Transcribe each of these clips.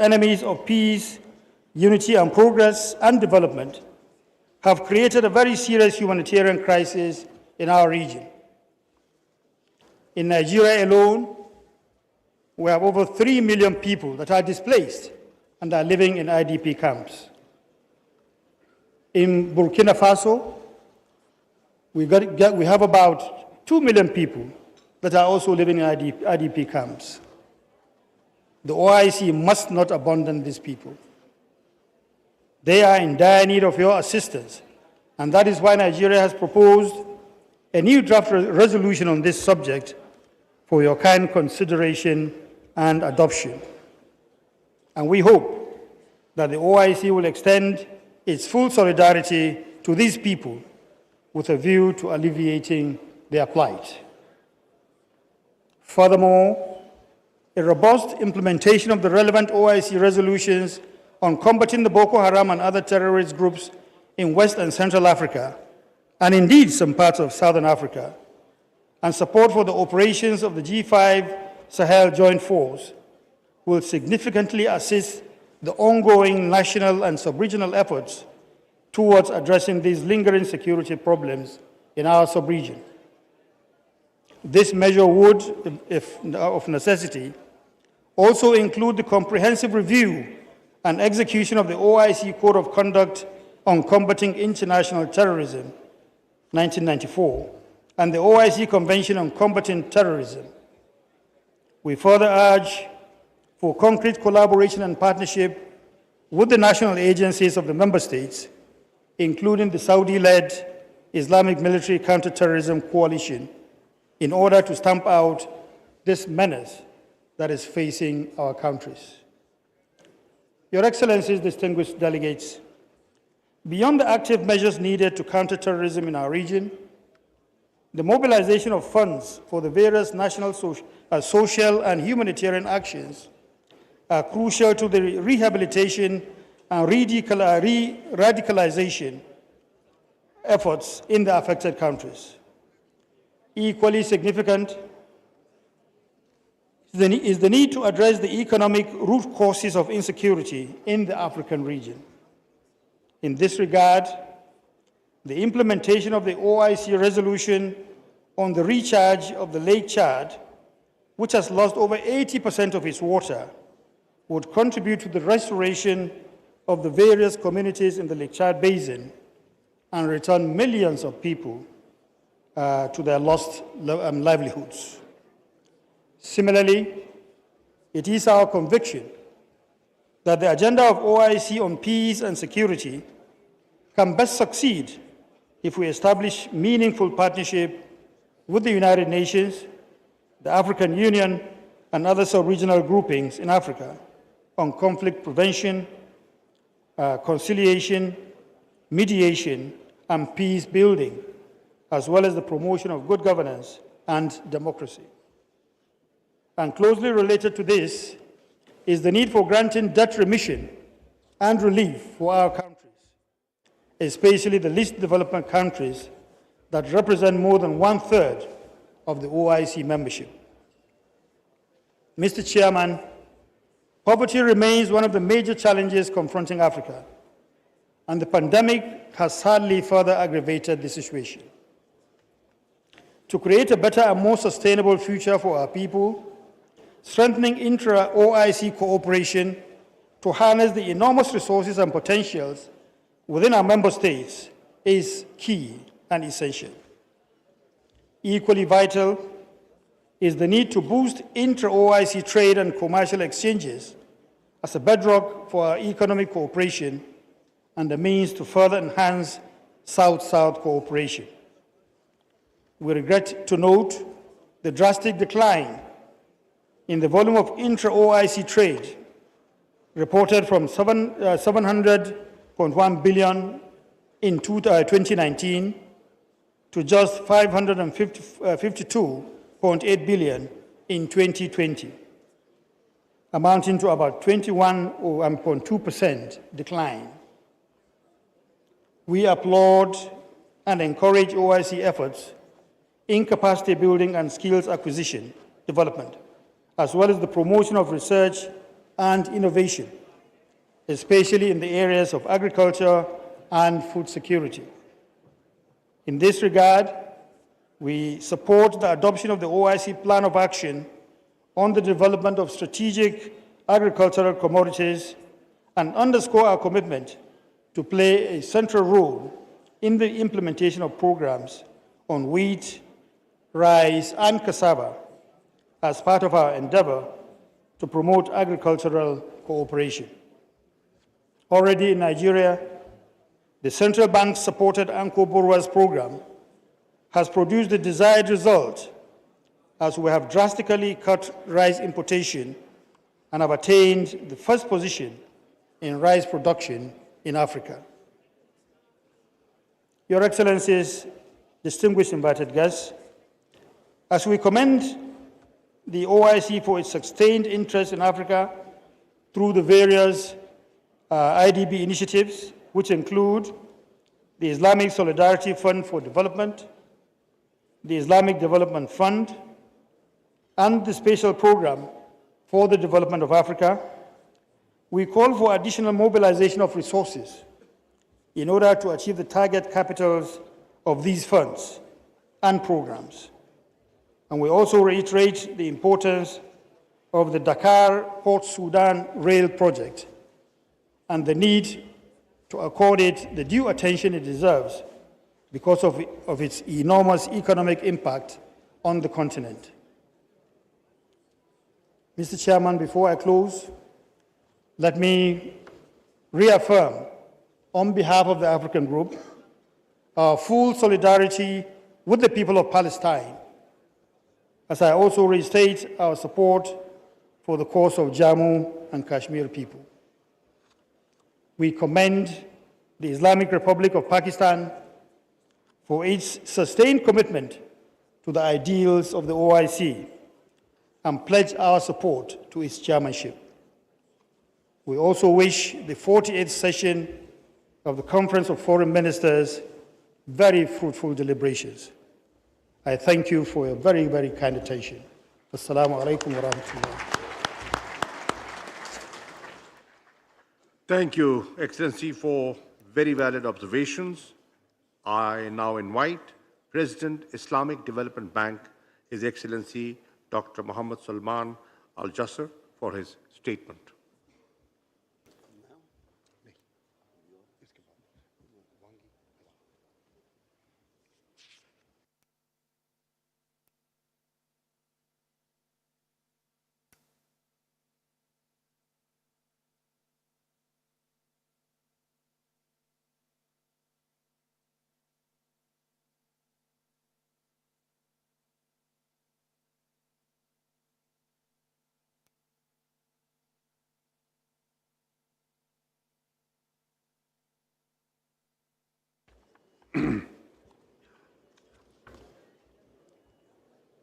enemies of peace, unity and progress and development, have created a very serious humanitarian crisis in our region. In Nigeria alone, we have over 3 million people that are displaced and are living in IDP camps. In Burkina Faso, we have about 2 million people that are also living in IDP camps. The OIC must not abandon these people. They are in dire need of your assistance, and that is why Nigeria has proposed a new draft resolution on this subject for your kind consideration and adoption. And we hope that the OIC will extend its full solidarity to these people with a view to alleviating their plight. Furthermore, a robust implementation of the relevant OIC resolutions on combating the Boko Haram and other terrorist groups in West and Central Africa, and indeed some parts of Southern Africa, and support for the operations of the G5 Sahel Joint Force will significantly assist the ongoing national and sub-regional efforts towards addressing these lingering security problems in our sub-region. This measure would, if of necessity, also include the comprehensive review and execution of the OIC Code of Conduct on Combating International Terrorism, 1994, and the OIC Convention on Combating Terrorism. We further urge for concrete collaboration and partnership with the national agencies of the member states, including the Saudi-led Islamic Military Counterterrorism Coalition, in order to stamp out this menace that is facing our countries. Your Excellencies, distinguished delegates, beyond the active measures needed to counter terrorism in our region, the mobilization of funds for the various national social and humanitarian actions are crucial to the rehabilitation and radicalization efforts in the affected countries. Equally significant is the need to address the economic root causes of insecurity in the African region. In this regard, the implementation of the OIC resolution on the recharge of the Lake Chad, which has lost over 80% of its water, would contribute to the restoration of the various communities in the Lake Chad Basin and return millions of people to their lost livelihoods. Similarly, it is our conviction that the agenda of OIC on peace and security can best succeed if we establish meaningful partnership with the United Nations, the African Union, and other sub-regional groupings in Africa on conflict prevention, conciliation, mediation, and peace building, as well as the promotion of good governance and democracy. And closely related to this is the need for granting debt remission and relief for our countries, especially the least developed countries that represent more than 1/3 of the OIC membership. Mr. Chairman, poverty remains one of the major challenges confronting Africa, and the pandemic has sadly further aggravated the situation. To create a better and more sustainable future for our people, strengthening intra-OIC cooperation to harness the enormous resources and potentials within our member states is key and essential. Equally vital is the need to boost intra-OIC trade and commercial exchanges as a bedrock for our economic cooperation and a means to further enhance South-South cooperation. We regret to note the drastic decline in the volume of intra-OIC trade, reported from 700.1 billion in 2019 to just 552.8 billion in 2020, amounting to about 21.2% decline. We applaud and encourage OIC efforts in capacity building and skills acquisition development, as well as the promotion of research and innovation, especially in the areas of agriculture and food security. In this regard, we support the adoption of the OIC Plan of Action on the development of strategic agricultural commodities and underscore our commitment to play a central role in the implementation of programs on wheat, rice, and cassava as part of our endeavor to promote agricultural cooperation. Already in Nigeria, the central bank-supported Anko Borrower's program has produced the desired result, as we have drastically cut rice importation and have attained the first position in rice production in Africa. Your Excellencies, distinguished invited guests, as we commend the OIC for its sustained interest in Africa through the various IDB initiatives, which include the Islamic Solidarity Fund for Development, the Islamic Development Fund, and the Special Program for the Development of Africa, we call for additional mobilization of resources in order to achieve the target capitals of these funds and programs. And we also reiterate the importance of the Dakar-Port Sudan rail project and the need to accord it the due attention it deserves because of its enormous economic impact on the continent. Mr. Chairman, before I close, let me reaffirm on behalf of the African Group our full solidarity with the people of Palestine, as I also restate our support for the cause of Jammu and Kashmir people. We commend the Islamic Republic of Pakistan for its sustained commitment to the ideals of the OIC and pledge our support to its chairmanship. We also wish the 48th session of the Conference of Foreign Ministers very fruitful deliberations. I thank you for your very, very kind attention. Assalamu alaikum wa rahmatullah. Thank you, Excellency, for very valid observations. I now invite President, Islamic Development Bank, His Excellency Dr. Muhammad Salman Al-Jasser, for his statement.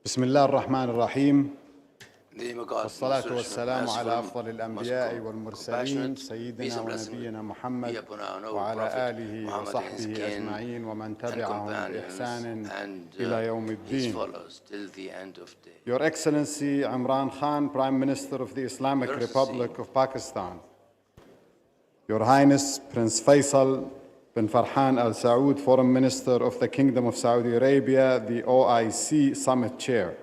بسم الله الرحمن الرحيم والصلاة والسلام على أفضل الأنبياء والمرسلين سيدنا ونبينا محمد وعلى آله وصحبه أجمعين ومن تبعهم بإحسان إلى يوم الدين. Your Excellency Imran Khan, Prime Minister of the Islamic Republic of Pakistan, Your Highness Prince Faisal bin Farhan Al Saud, Foreign Minister of the Kingdom of Saudi Arabia, the OIC Summit Chair,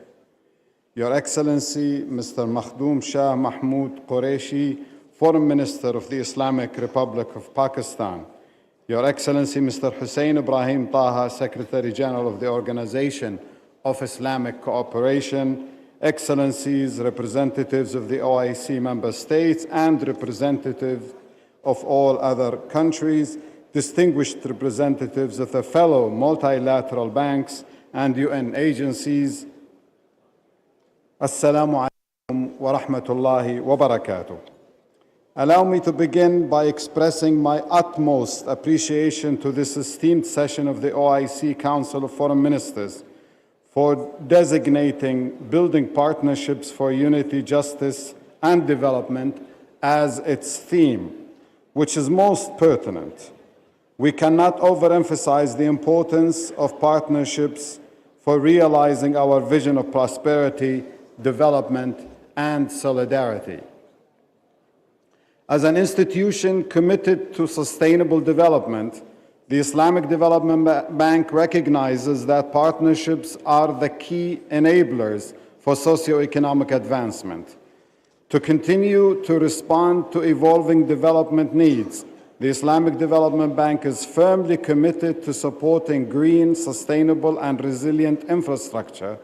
Your Excellency Mr. Makhdoom Shah Mahmood Qureshi, Foreign Minister of the Islamic Republic of Pakistan, Your Excellency Mr. Hussein Ibrahim Taha, Secretary General of the Organization of Islamic Cooperation, Excellencies, representatives of the OIC member states and representatives of all other countries, distinguished representatives of the fellow multilateral banks and UN agencies, Assalamu alaikum wa rahmatullahi wa barakatuh. Allow me to begin by expressing my utmost appreciation to this esteemed session of the OIC Council of Foreign Ministers for designating building partnerships for unity, justice, and development as its theme, which is most pertinent. We cannot overemphasize the importance of partnerships for realizing our vision of prosperity, development, and solidarity. As an institution committed to sustainable development, the Islamic Development Bank recognizes that partnerships are the key enablers for socioeconomic advancement. To continue to respond to evolving development needs, the Islamic Development Bank is firmly committed to supporting green, sustainable, and resilient infrastructure,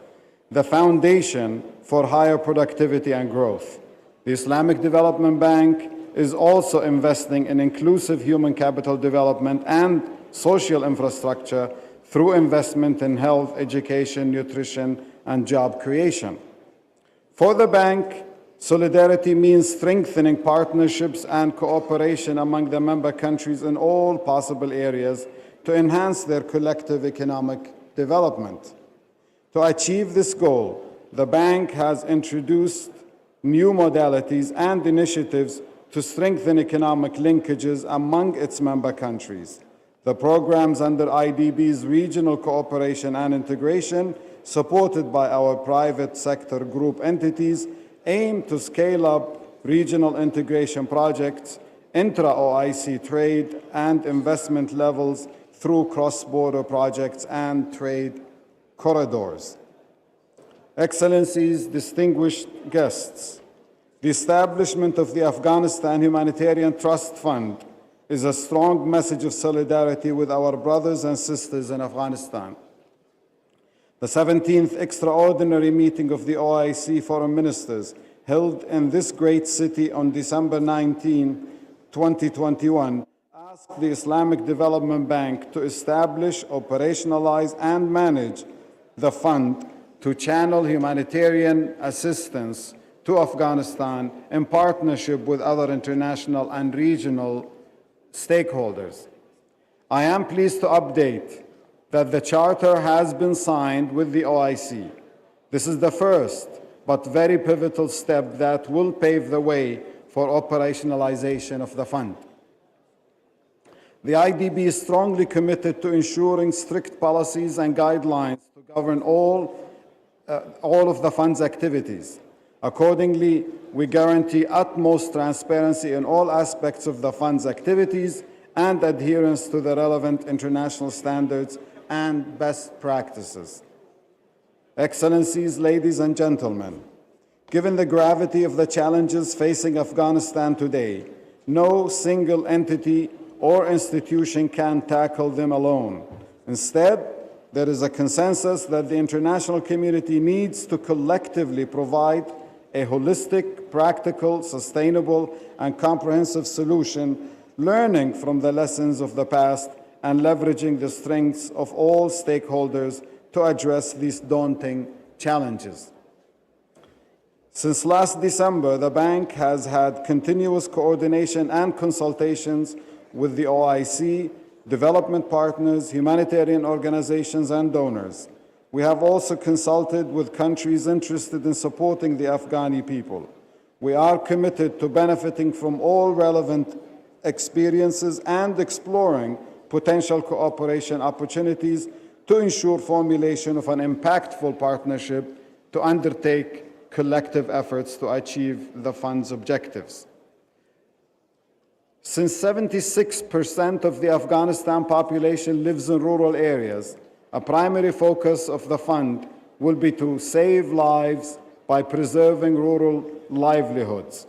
the foundation for higher productivity and growth. The Islamic Development Bank is also investing in inclusive human capital development and social infrastructure through investment in health, education, nutrition, and job creation. For the bank, solidarity means strengthening partnerships and cooperation among the member countries in all possible areas to enhance their collective economic development. To achieve this goal, the bank has introduced new modalities and initiatives to strengthen economic linkages among its member countries. The programs under IDB's regional cooperation and integration, supported by our private sector group entities, aim to scale up regional integration projects, intra-OIC trade and investment levels through cross-border projects and trade corridors. Excellencies, distinguished guests, the establishment of the Afghanistan Humanitarian Trust Fund is a strong message of solidarity with our brothers and sisters in Afghanistan. The 17th extraordinary meeting of the OIC Foreign Ministers, held in this great city on December 19, 2021, asked the Islamic Development Bank to establish, operationalize, and manage the fund to channel humanitarian assistance to Afghanistan in partnership with other international and regional stakeholders. I am pleased to update that the charter has been signed with the OIC. This is the first but very pivotal step that will pave the way for operationalization of the fund. The IDB is strongly committed to ensuring strict policies and guidelines to govern all of the fund's activities. Accordingly, we guarantee utmost transparency in all aspects of the fund's activities and adherence to the relevant international standards and best practices. Excellencies, ladies and gentlemen, given the gravity of the challenges facing Afghanistan today, no single entity or institution can tackle them alone. Instead, there is a consensus that the international community needs to collectively provide a holistic, practical, sustainable, and comprehensive solution, learning from the lessons of the past and leveraging the strengths of all stakeholders to address these daunting challenges. Since last December, the bank has had continuous coordination and consultations with the OIC, development partners, humanitarian organizations, and donors. We have also consulted with countries interested in supporting the Afghani people. We are committed to benefiting from all relevant experiences and exploring potential cooperation opportunities to ensure formulation of an impactful partnership to undertake collective efforts to achieve the fund's objectives. Since 76% of the Afghanistan population lives in rural areas, a primary focus of the fund will be to save lives by preserving rural livelihoods.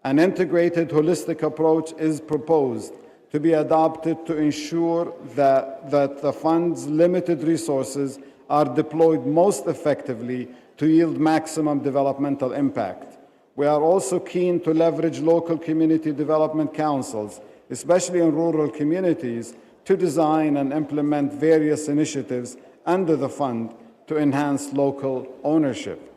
An integrated, holistic approach is proposed to be adopted to ensure that the fund's limited resources are deployed most effectively to yield maximum developmental impact. We are also keen to leverage local community development councils, especially in rural communities, to design and implement various initiatives under the fund to enhance local ownership.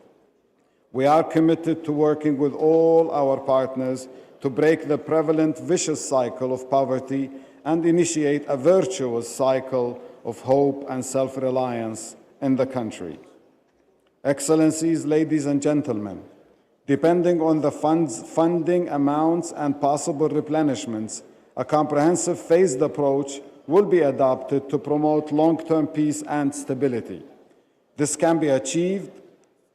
We are committed to working with all our partners to break the prevalent vicious cycle of poverty and initiate a virtuous cycle of hope and self-reliance in the country. Excellencies, ladies and gentlemen, depending on the fund's funding amounts and possible replenishments, a comprehensive phased approach will be adopted to promote long-term peace and stability. This can be achieved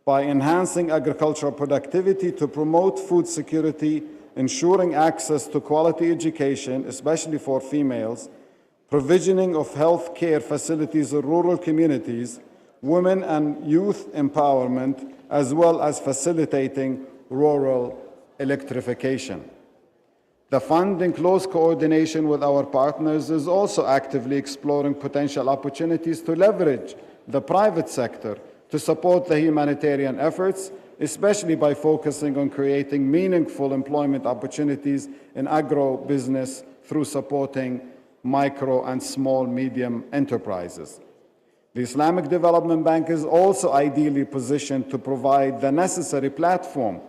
by enhancing agricultural productivity to promote food security ensuring access to quality education, especially for females, provisioning of health care facilities in rural communities, women and youth empowerment, as well as facilitating rural electrification. The fund, in close coordination with our partners, is also actively exploring potential opportunities to leverage the private sector to support the humanitarian efforts, especially by focusing on creating meaningful employment opportunities in agro-business through supporting micro and small-medium enterprises. The Islamic Development Bank is also ideally positioned to provide the necessary platform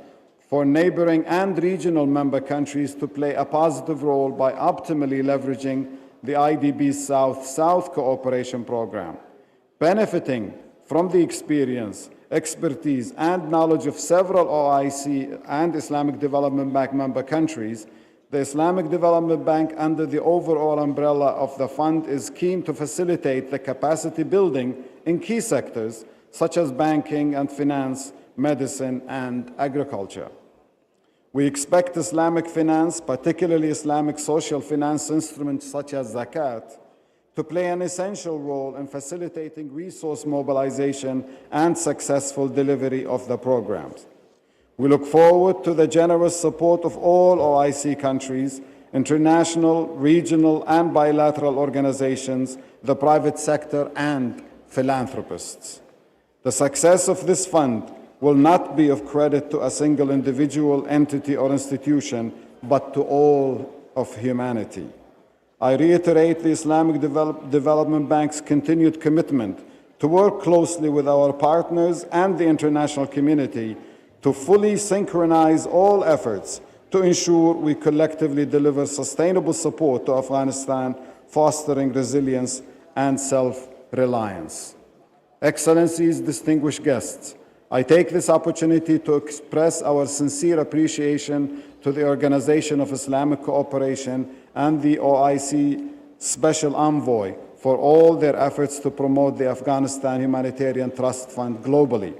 for neighboring and regional member countries to play a positive role by optimally leveraging the IDB's South-South cooperation program. Benefiting from the experience, expertise, and knowledge of several OIC and Islamic Development Bank member countries, the Islamic Development Bank, under the overall umbrella of the fund, is keen to facilitate the capacity building in key sectors such as banking and finance, medicine, and agriculture. We expect Islamic finance, particularly Islamic social finance instruments such as zakat, to play an essential role in facilitating resource mobilization and successful delivery of the programs. We look forward to the generous support of all OIC countries, international, regional, and bilateral organizations, the private sector, and philanthropists. The success of this fund will not be of credit to a single individual, entity, or institution, but to all of humanity. I reiterate the Islamic Development Bank's continued commitment to work closely with our partners and the international community to fully synchronize all efforts to ensure we collectively deliver sustainable support to Afghanistan, fostering resilience and self-reliance. Excellencies, distinguished guests, I take this opportunity to express our sincere appreciation to the Organization of Islamic Cooperation and the OIC Special Envoy for all their efforts to promote the Afghanistan Humanitarian Trust Fund globally.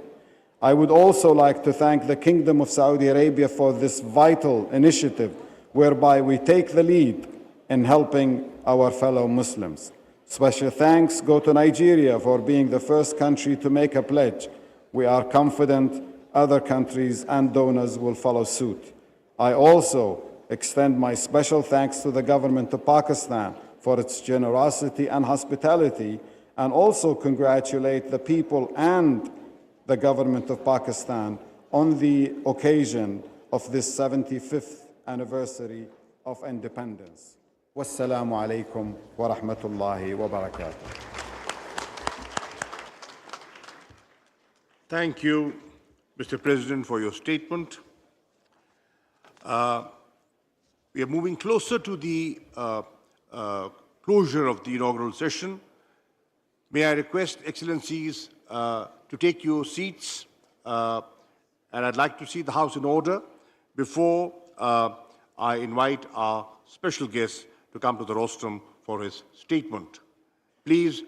I would also like to thank the Kingdom of Saudi Arabia for this vital initiative whereby we take the lead in helping our fellow Muslims. Special thanks go to Nigeria for being the first country to make a pledge. We are confident other countries and donors will follow suit. I also extend my special thanks to the government of Pakistan for its generosity and hospitality, and also congratulate the people and the government of Pakistan on the occasion of this 75th anniversary of independence. Wassalamu alaikum wa rahmatullahi wa barakatuh. Thank you, Mr. President, for your statement. We are moving closer to the closure of the inaugural session. May I request Excellencies to take your seats, and I'd like to see the House in order before I invite our special guest to come to the rostrum for his statement. Please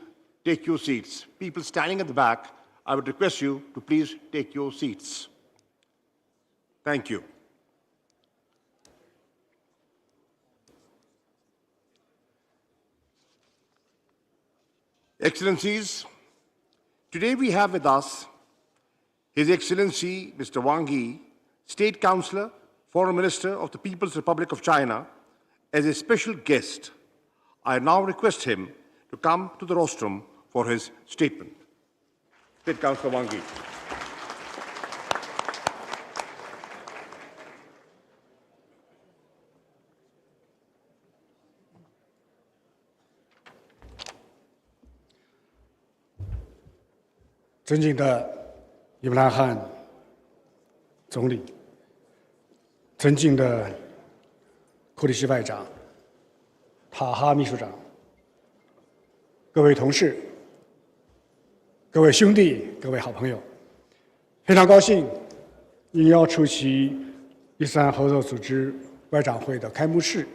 take your seats. People standing at the back, I would request you to please take your seats. Thank you. Excellencies, today we have with us His Excellency Mr. Wang Yi, State Councillor, Foreign Minister of the People's Republic of China, as a special guest. I now request him to come to the rostrum for his statement. State Councillor Wang Yi. 尊敬的伊布拉罕总理，尊敬的库里希外长、塔哈秘书长，各位同事、各位兄弟、各位好朋友，非常高兴应邀出席伊斯兰合作组织外长会的开幕式，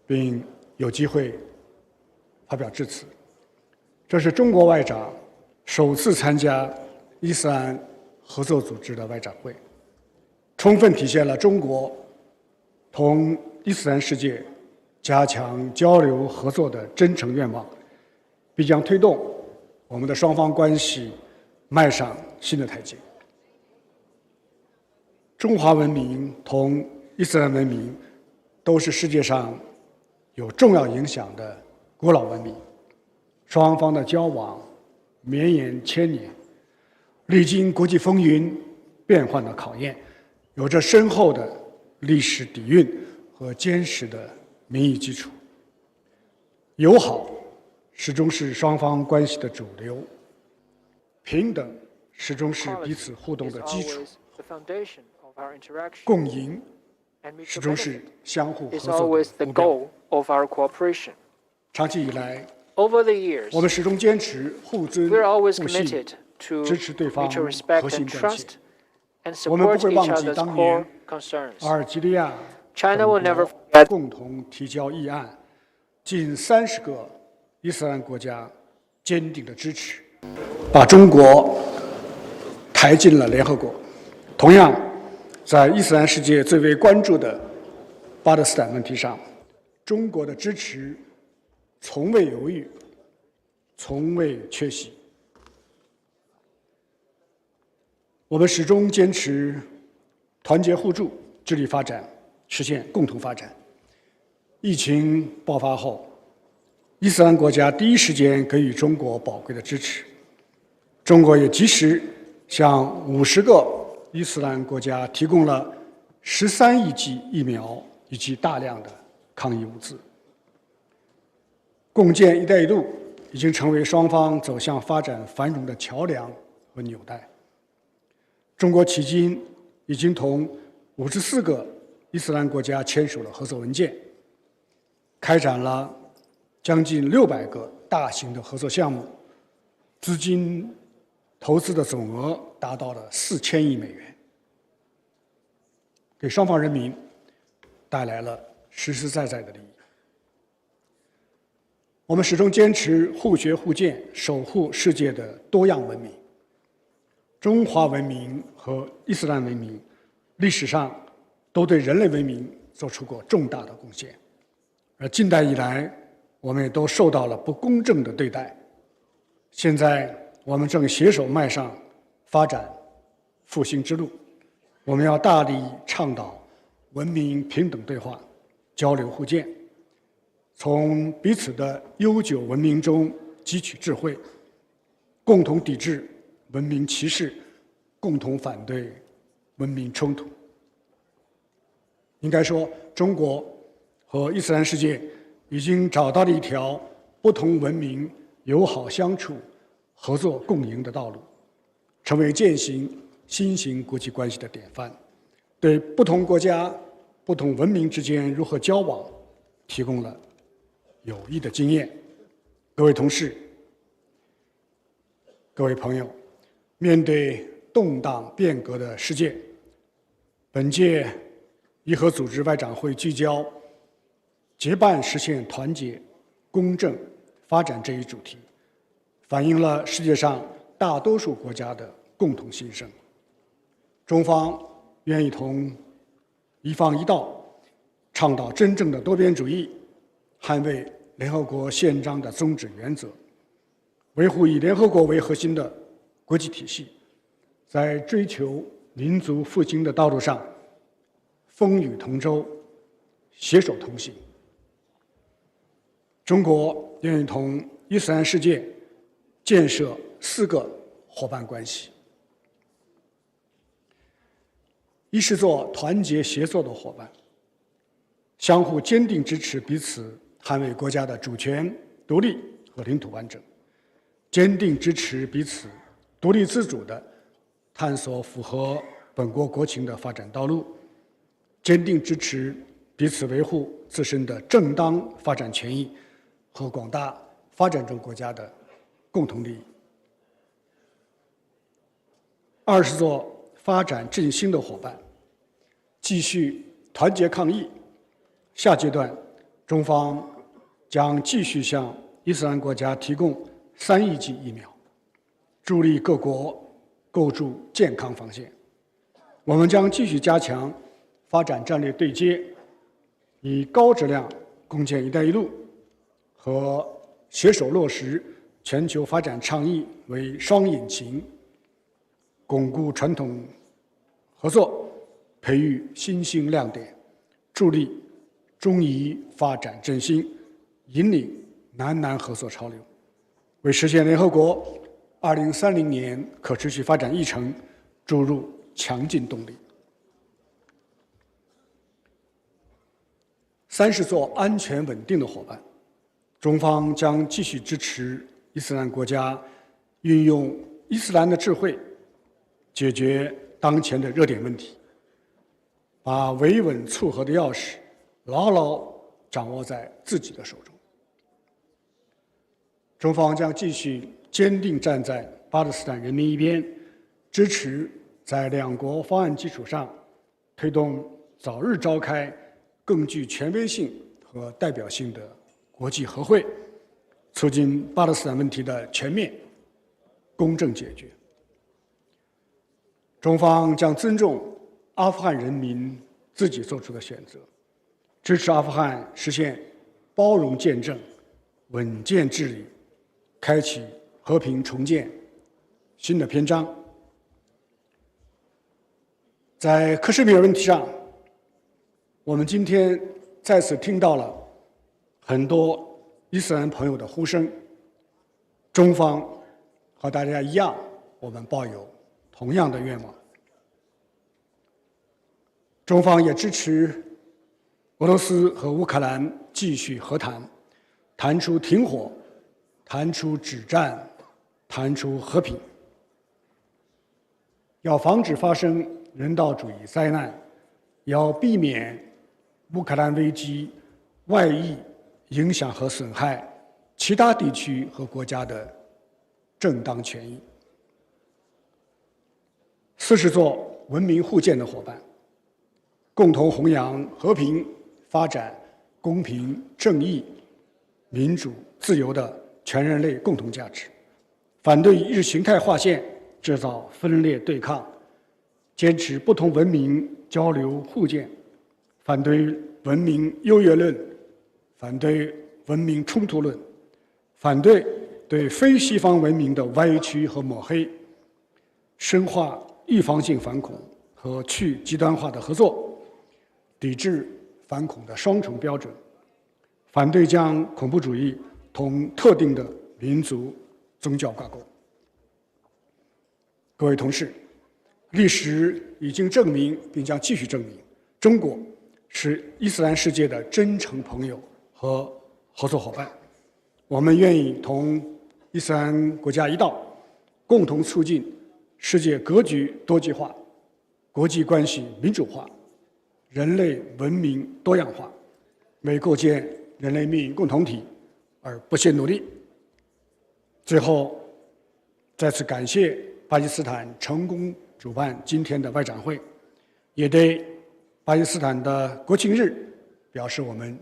并有机会发表致辞。这是中国外长首次参加伊斯兰合作组织的外长会，充分体现了中国同伊斯兰世界加强交流合作的真诚愿望，必将推动我们的双方关系迈上新的台阶。中华文明同伊斯兰文明都是世界上有重要影响的古老文明，双方的交往绵延千年，历经国际风云变幻的考验，有着深厚的历史底蕴和坚实的民意基础。友好始终是双方关系的主流，平等始终是彼此互动的基础，共赢始终是相互合作的目标。长期以来，我们始终坚持互尊互信，支持对方核心关切。我们不会忘记当年阿尔及利亚等国共同提交议案，近30个伊斯兰国家坚定的支持，把中国抬进了联合国。同样，在伊斯兰世界最为关注的巴勒斯坦问题上，中国的支持从未犹豫，从未缺席。我们始终坚持团结互助，致力发展，实现共同发展。疫情爆发后，伊斯兰国家第一时间给予中国宝贵的支持，中国也及时向50个伊斯兰国家提供了13亿剂疫苗以及大量的抗疫物资。共建“一带一路”已经成为双方走向发展繁荣的桥梁和纽带。中国迄今已经同54个伊斯兰国家签署了合作文件，开展了将近600个大型的合作项目，资金投资的总额达到了4000亿美元，给双方人民带来了实实在在的利益。我们始终坚持互学互鉴，守护世界的多样文明。中华文明和伊斯兰文明历史上都对人类文明做出过重大的贡献，而近代以来，我们也都受到了不公正的对待。现在，我们正携手迈上发展复兴之路。我们要大力倡导文明平等对话、交流互鉴，从彼此的悠久文明中汲取智慧，共同抵制文明歧视，共同反对文明冲突。应该说，中国和伊斯兰世界已经找到了一条不同文明友好相处、合作共赢的道路，成为践行新型国际关系的典范，对不同国家、不同文明之间如何交往提供了有益的经验。各位同事，各位朋友，面对动荡变革的世界，本届伊核组织外长会聚焦结伴实现团结、公正、发展这一主题，反映了世界上大多数国家的共同心声。中方愿意同一方一道，倡导真正的多边主义，捍卫联合国宪章的宗旨原则，维护以联合国为核心的国际体系，在追求民族复兴的道路上风雨同舟，携手同行。中国愿意同伊斯兰世界建设4个伙伴关系：一是做团结协作的伙伴，相互坚定支持彼此捍卫国家的主权、独立和领土完整，坚定支持彼此独立自主地探索符合本国国情的发展道路，坚定支持彼此维护自身的正当发展权益和广大发展中国家的共同利益。二是做发展振兴的伙伴，继续团结抗疫。下阶段，中方将继续向伊斯兰国家提供3亿剂疫苗，助力各国构筑健康防线。我们将继续加强发展战略对接，以高质量共建“一带一路”和携手落实全球发展倡议为双引擎，巩固传统合作，培育新兴亮点，助力中伊发展振兴，引领南南合作潮流，为实现联合国2030年可持续发展议程注入强劲动力。30座安全稳定的伙伴，中方将继续支持伊斯兰国家运用伊斯兰的智慧解决当前的热点问题，把维稳促和的钥匙牢牢掌握在自己的手中。中方将继续坚定站在巴勒斯坦人民一边，支持在两国方案基础上推动早日召开更具权威性和代表性的国际和会，促进巴勒斯坦问题的全面、公正解决。中方将尊重阿富汗人民自己做出的选择，支持阿富汗实现包容建政、稳健治理，开启和平重建新的篇章。在克什米尔问题上，我们今天再次听到了很多伊斯兰朋友的呼声。中方和大家一样，我们抱有同样的愿望。中方也支持俄罗斯和乌克兰继续和谈，谈出停火，谈出止战，谈出和平。要防止发生人道主义灾难，要避免乌克兰危机外溢影响和损害其他地区和国家的正当权益。40座文明互鉴的伙伴，共同弘扬和平、发展、公平、正义、民主、自由的全人类共同价值，反对意识形态划线，制造分裂对抗，坚持不同文明交流互鉴，反对文明优越论，反对文明冲突论，反对对非西方文明的歪曲和抹黑，深化预防性反恐和去极端化的合作，抵制反恐的双重标准，反对将恐怖主义同特定的民族、宗教挂钩。各位同事，历史已经证明，并将继续证明，中国是伊斯兰世界的真诚朋友和合作伙伴。我们愿意同伊斯兰国家一道，共同促进世界格局多极化、国际关系民主化、人类文明多样化，为构建人类命运共同体而不懈努力。最后，再次感谢巴基斯坦成功主办今天的外长会，也对巴基斯坦的国庆日表示我们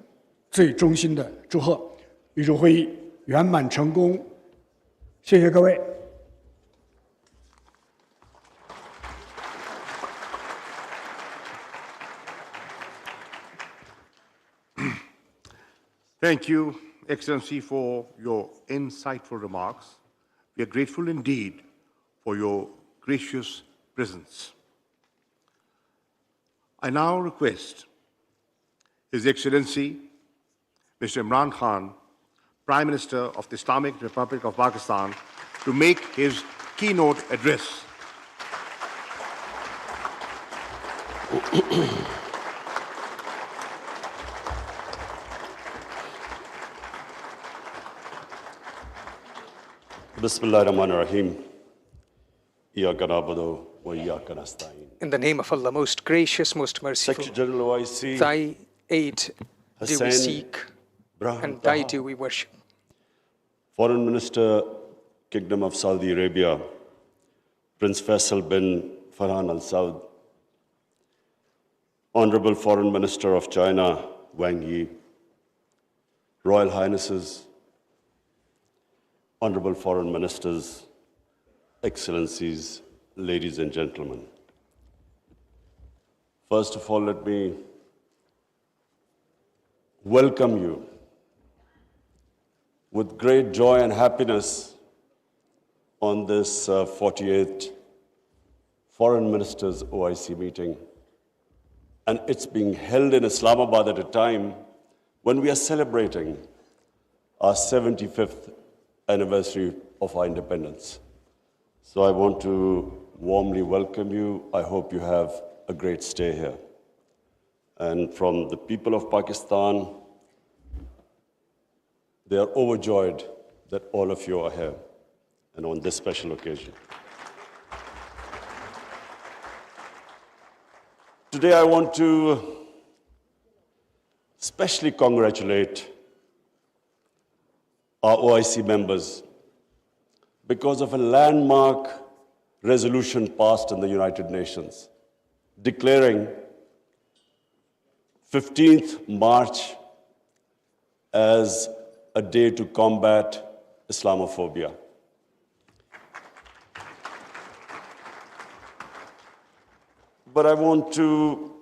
最衷心的祝贺。预祝会议圆满成功，谢谢各位。Thank you, Excellency, for your insightful remarks. We are grateful indeed for your gracious presence. I now request His Excellency, Mr. Imran Khan, Prime Minister of the Islamic Republic of Pakistan, to make his keynote address. Bismillah ar-Rahman ar-Rahim. Iyaka na'budu wa iyaka nasta'in. In the name of Allah, most gracious, most merciful, Secretary General OIC, Thy aid do we Hussain seek, Brahim and Thy Taha, do we worship. Foreign Minister, Kingdom of Saudi Arabia, Prince Faisal bin Farhan Al Saud, Honorable Foreign Minister of China, Wang Yi, Royal Highnesses, Honorable Foreign Ministers, Excellencies, ladies and gentlemen. First of all, let me welcome you with great joy and happiness on this 48th Foreign Ministers OIC meeting. And it's being held in Islamabad at a time when we are celebrating our 75th anniversary of our independence. So I want to warmly welcome you. I hope you have a great stay here. And from the people of Pakistan, they are overjoyed that all of you are here and on this special occasion. Today I want to especially congratulate our OIC members because of a landmark resolution passed in the United Nations declaring 15th March as a day to combat Islamophobia. But I want to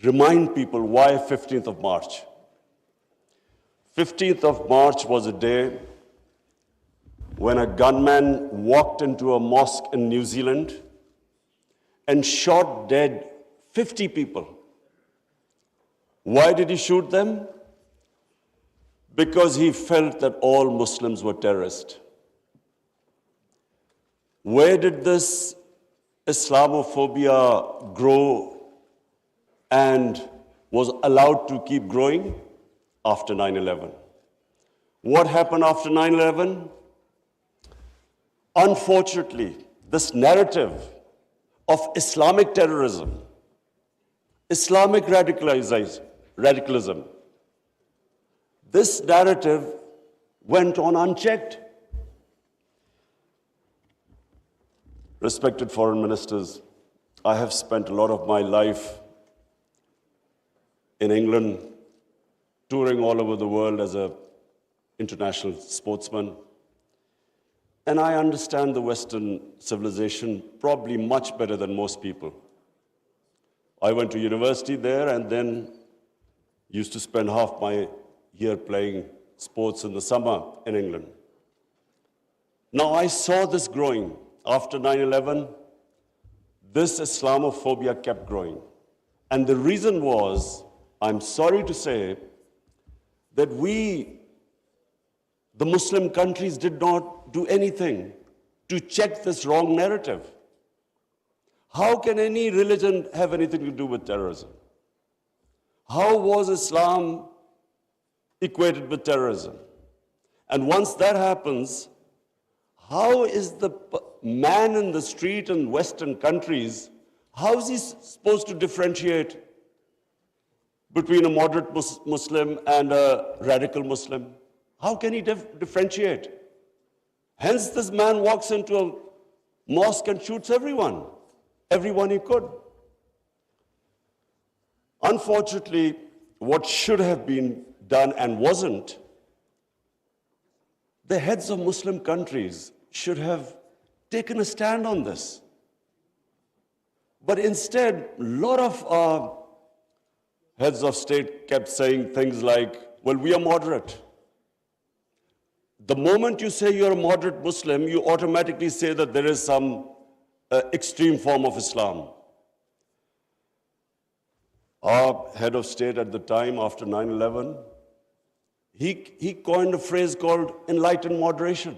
remind people why 15th of March. 15th of March was a day when a gunman walked into a mosque in New Zealand and shot dead 50 people. Why did he shoot them? Because he felt that all Muslims were terrorists. Where did this Islamophobia grow and was allowed to keep growing? After 9/11. What happened after 9/11? Unfortunately, this narrative of Islamic terrorism, Islamic radicalism, this narrative went on unchecked. Respected foreign ministers, I have spent a lot of my life in England, touring all over the world as an international sportsman. And I understand the Western civilization probably much better than most people. I went to university there and then used to spend half my year playing sports in the summer in England. Now I saw this growing. After 9/11, this Islamophobia kept growing. And the reason was, I'm sorry to say, that we, the Muslim countries, did not do anything to check this wrong narrative. How can any religion have anything to do with terrorism? How was Islam equated with terrorism? And once that happens, how is the man in the street in Western countries, how is he supposed to differentiate between a moderate Muslim and a radical Muslim? How can he differentiate? Hence, this man walks into a mosque and shoots everyone he could. Unfortunately, what should have been done and wasn't, the heads of Muslim countries should have taken a stand on this. But instead, a lot of our heads of state kept saying things like, well, we are moderate. The moment you say you're a moderate Muslim, you automatically say that there is some extreme form of Islam. Our head of state at the time, after 9/11, he coined a phrase called Enlightened Moderation.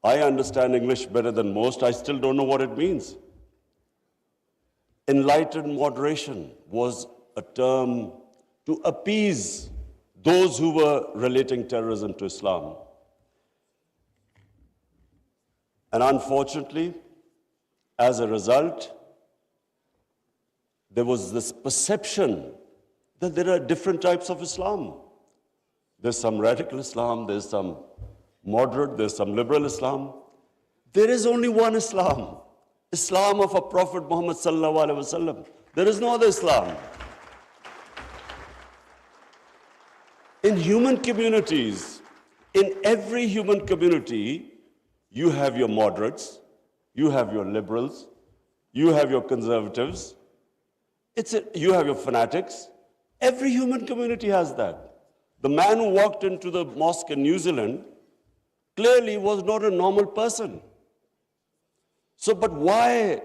I understand English better than most. I still don't know what it means. Enlightened moderation was a term to appease those who were relating terrorism to Islam. And unfortunately, as a result, there was this perception that there are different types of Islam. There's some radical Islam, there's some moderate, there's some liberal Islam. There is only one Islam, Islam of our Prophet Muhammad sallallahu alaihi wasallam. There is no other Islam. In human communities, in every human community, you have your moderates, you have your liberals, you have your conservatives, you have your fanatics, Every human community has that. The man who walked into the mosque in New Zealand clearly was not a normal person. So, but why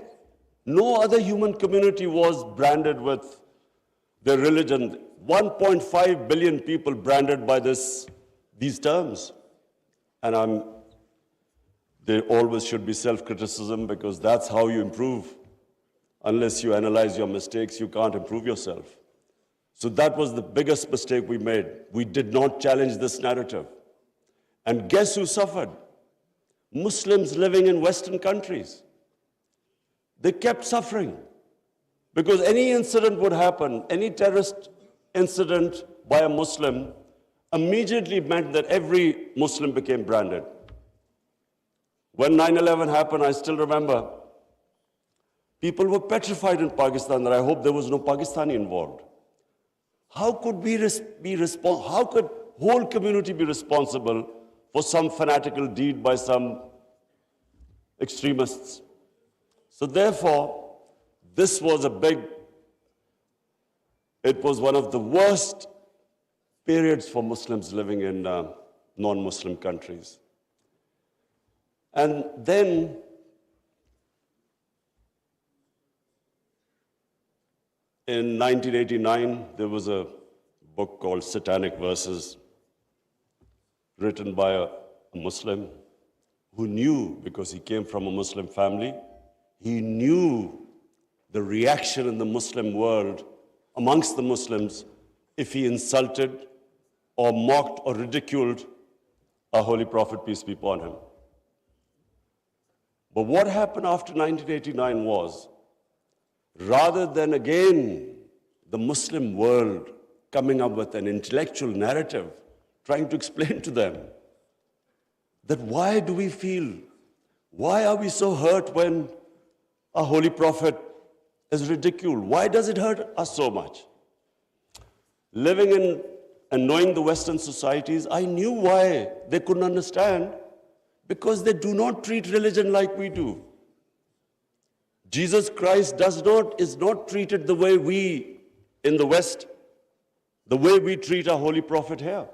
no other human community was branded with their religion? 1.5 billion people branded by these terms. And there always should be self-criticism, because that's how you improve. Unless you analyze your mistakes, you can't improve yourself. So that was the biggest mistake we made. We did not challenge this narrative. And guess who suffered? Muslims living in Western countries. They kept suffering, because any incident would happen, any terrorist incident by a Muslim immediately meant that every Muslim became branded. When 9/11 happened, I still remember, people were petrified in Pakistan that I hope there was no Pakistani involved. How could how could whole community be responsible for some fanatical deed by some extremists? So therefore, this was it was one of the worst periods for Muslims living in non-Muslim countries. And then in 1989, there was a book called Satanic Verses, written by a Muslim who knew, because he came from a Muslim family, he knew the reaction in the Muslim world amongst the Muslims if he insulted or mocked or ridiculed our Holy Prophet, peace be upon him. But what happened after 1989 was, rather than again the Muslim world coming up with an intellectual narrative, trying to explain to them that why do we feel, why are we so hurt when our Holy Prophet is ridiculed? Why does it hurt us so much? Living in and knowing the Western societies, I knew why they couldn't understand, because they do not treat religion like we do. Jesus Christ is not treated the way we in the West, the way we treat our Holy Prophet here.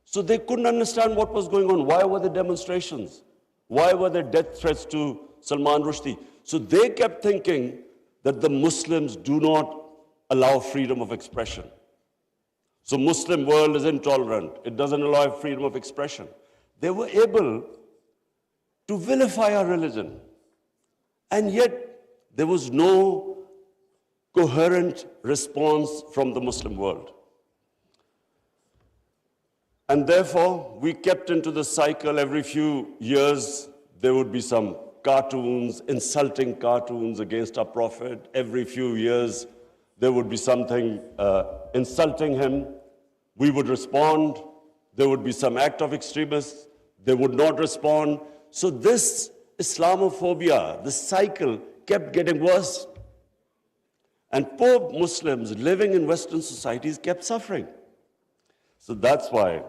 So they couldn't understand what was going on. Why were there demonstrations? Why were there death threats to Salman Rushdie? So they kept thinking that the Muslims do not allow freedom of expression. So Muslim world is intolerant. It doesn't allow freedom of expression. They were able to vilify our religion. And yet there was no coherent response from the Muslim world. And therefore, we kept into the cycle. Every few years, there would be some cartoons, insulting cartoons against our Prophet. Every few years, there would be something insulting him. We would respond. There would be some act of extremists. They would not respond. So this Islamophobia, this cycle, kept getting worse. And poor Muslims living in Western societies kept suffering. So that's why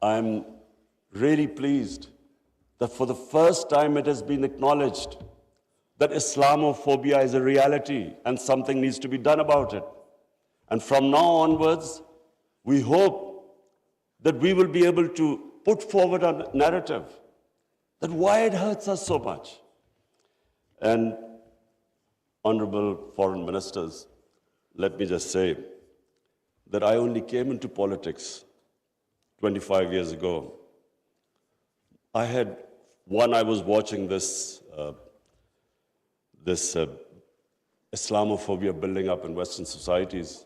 I'm really pleased that for the first time it has been acknowledged that Islamophobia is a reality and something needs to be done about it. And from now onwards, we hope that we will be able to put forward a narrative that why it hurts us so much. And honorable foreign ministers, let me just say that I only came into politics 25 years ago. I was watching this Islamophobia building up in Western societies.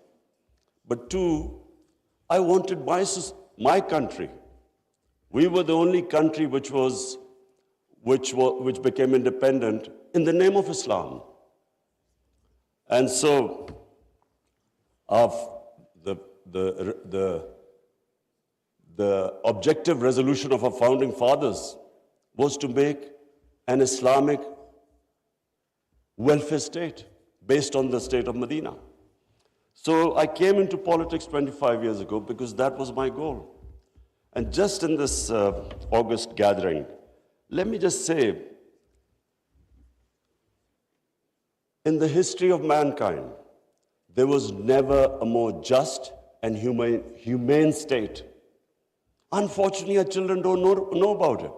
But two, I wanted my country. We were the only country which became independent in the name of Islam. And so, the objective resolution of our founding fathers was to make an Islamic welfare state based on the state of Medina. So I came into politics 25 years ago because that was my goal. And just in this August gathering, let me just say, in the history of mankind, there was never a more just and humane state. Unfortunately, our children don't know about it.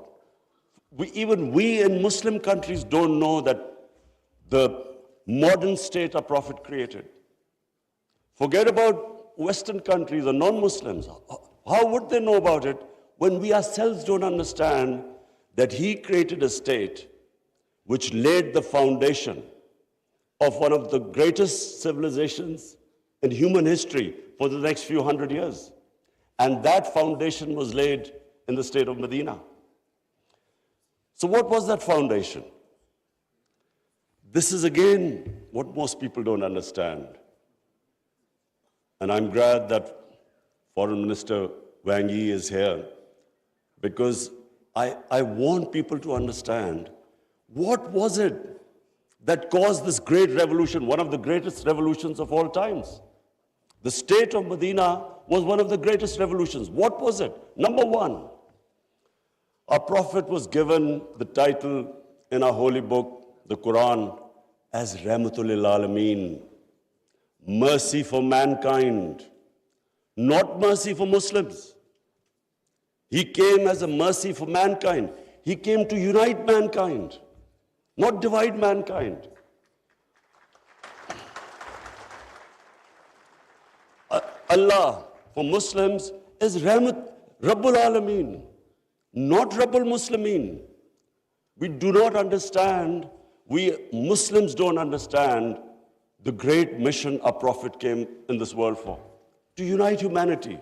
Even we in Muslim countries don't know that the modern state our Prophet created. Forget about Western countries or non-Muslims. How would they know about it when we ourselves don't understand that he created a state which laid the foundation of one of the greatest civilizations in human history for the next few hundred years? And that foundation was laid in the state of Medina. So what was that foundation? This is again what most people don't understand. And I'm glad that Foreign Minister Wang Yi is here, because I want people to understand what was it that caused this great revolution, one of the greatest revolutions of all times. The state of Medina was one of the greatest revolutions. What was it? Number one, our Prophet was given the title in our holy book, the Quran, as Rahmatul lil Alameen, mercy for mankind, not mercy for Muslims. He came as a mercy for mankind. He came to unite mankind, not divide mankind. Allah for Muslims is Rahmat, Rabbul Alameen, not Rabbul Muslimeen. We do not understand, we Muslims don't understand the great mission our Prophet came in this world for, to unite humanity.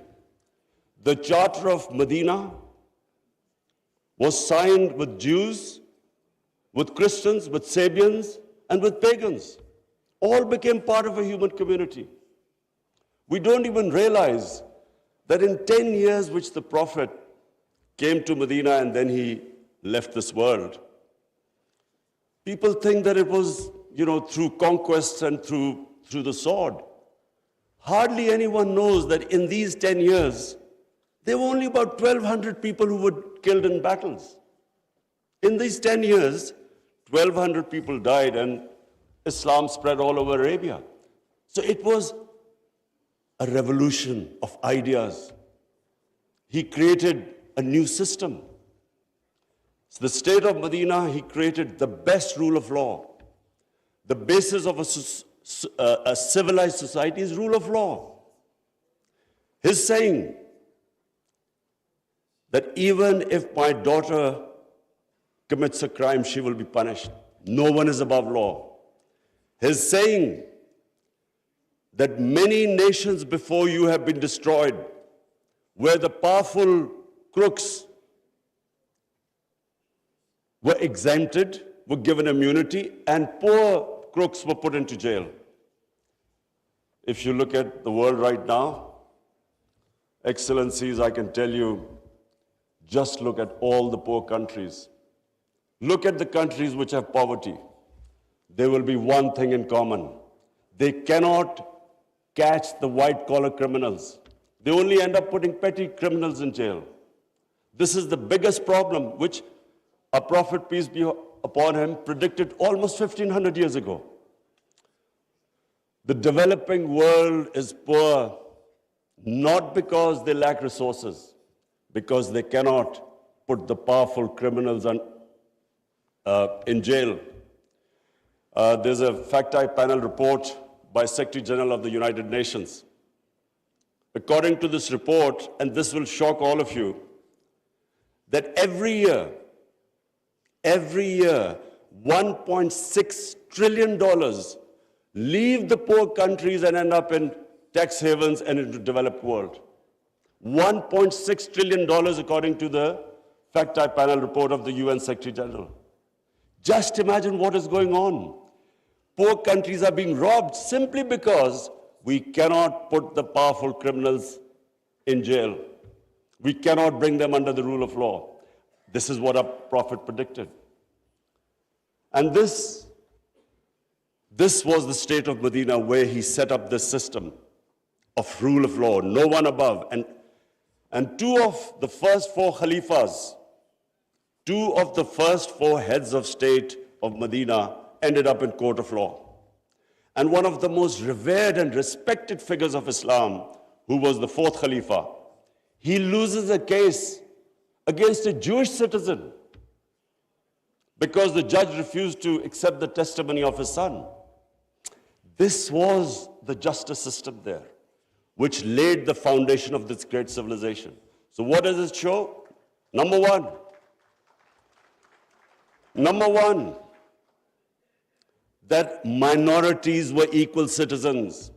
The Charter of Medina was signed with Jews, with Christians, with Sabians, and with pagans. All became part of a human community. We don't even realize that in 10 years which the Prophet came to Medina and then he left this world, people think that it was, through conquests and through the sword. Hardly anyone knows that in these 10 years, there were only about 1,200 people who were killed in battles. In these 10 years, 1,200 people died and Islam spread all over Arabia. So it was a revolution of ideas. He created a new system. So the state of Medina, he created the best rule of law. The basis of a civilized society is rule of law. His saying that even if my daughter commits a crime, she will be punished. No one is above law. His saying that many nations before you have been destroyed, where the powerful crooks were exempted, were given immunity, and poor crooks were put into jail. If you look at the world right now, Excellencies, I can tell you, just look at all the poor countries. Look at the countries which have poverty. There will be one thing in common. They cannot catch the white-collar criminals. They only end up putting petty criminals in jail. This is the biggest problem which our Prophet, peace be upon him, predicted almost 1,500 years ago. The developing world is poor, not because they lack resources, because they cannot put the powerful criminals in jail. There's a fact-type panel report by Secretary General of the United Nations. According to this report, and this will shock all of you, that every year, $1.6 trillion leave the poor countries and end up in tax havens and in the developed world. $1.6 trillion according to the fact-type panel report of the UN Secretary General. Just imagine what is going on. Poor countries are being robbed simply because we cannot put the powerful criminals in jail. We cannot bring them under the rule of law. This is what our Prophet predicted. And this was the state of Medina where he set up this system of rule of law, no one above. And two of the first four Khalifas, two of the first four heads of state of Medina ended up in court of law. and one of the most revered and respected figures of Islam, who was the fourth Khalifa, he loses a case against a Jewish citizen because the judge refused to accept the testimony of his son. This was the justice system there, which laid the foundation of this great civilization. So what does it show? Number one, that minorities were equal citizens.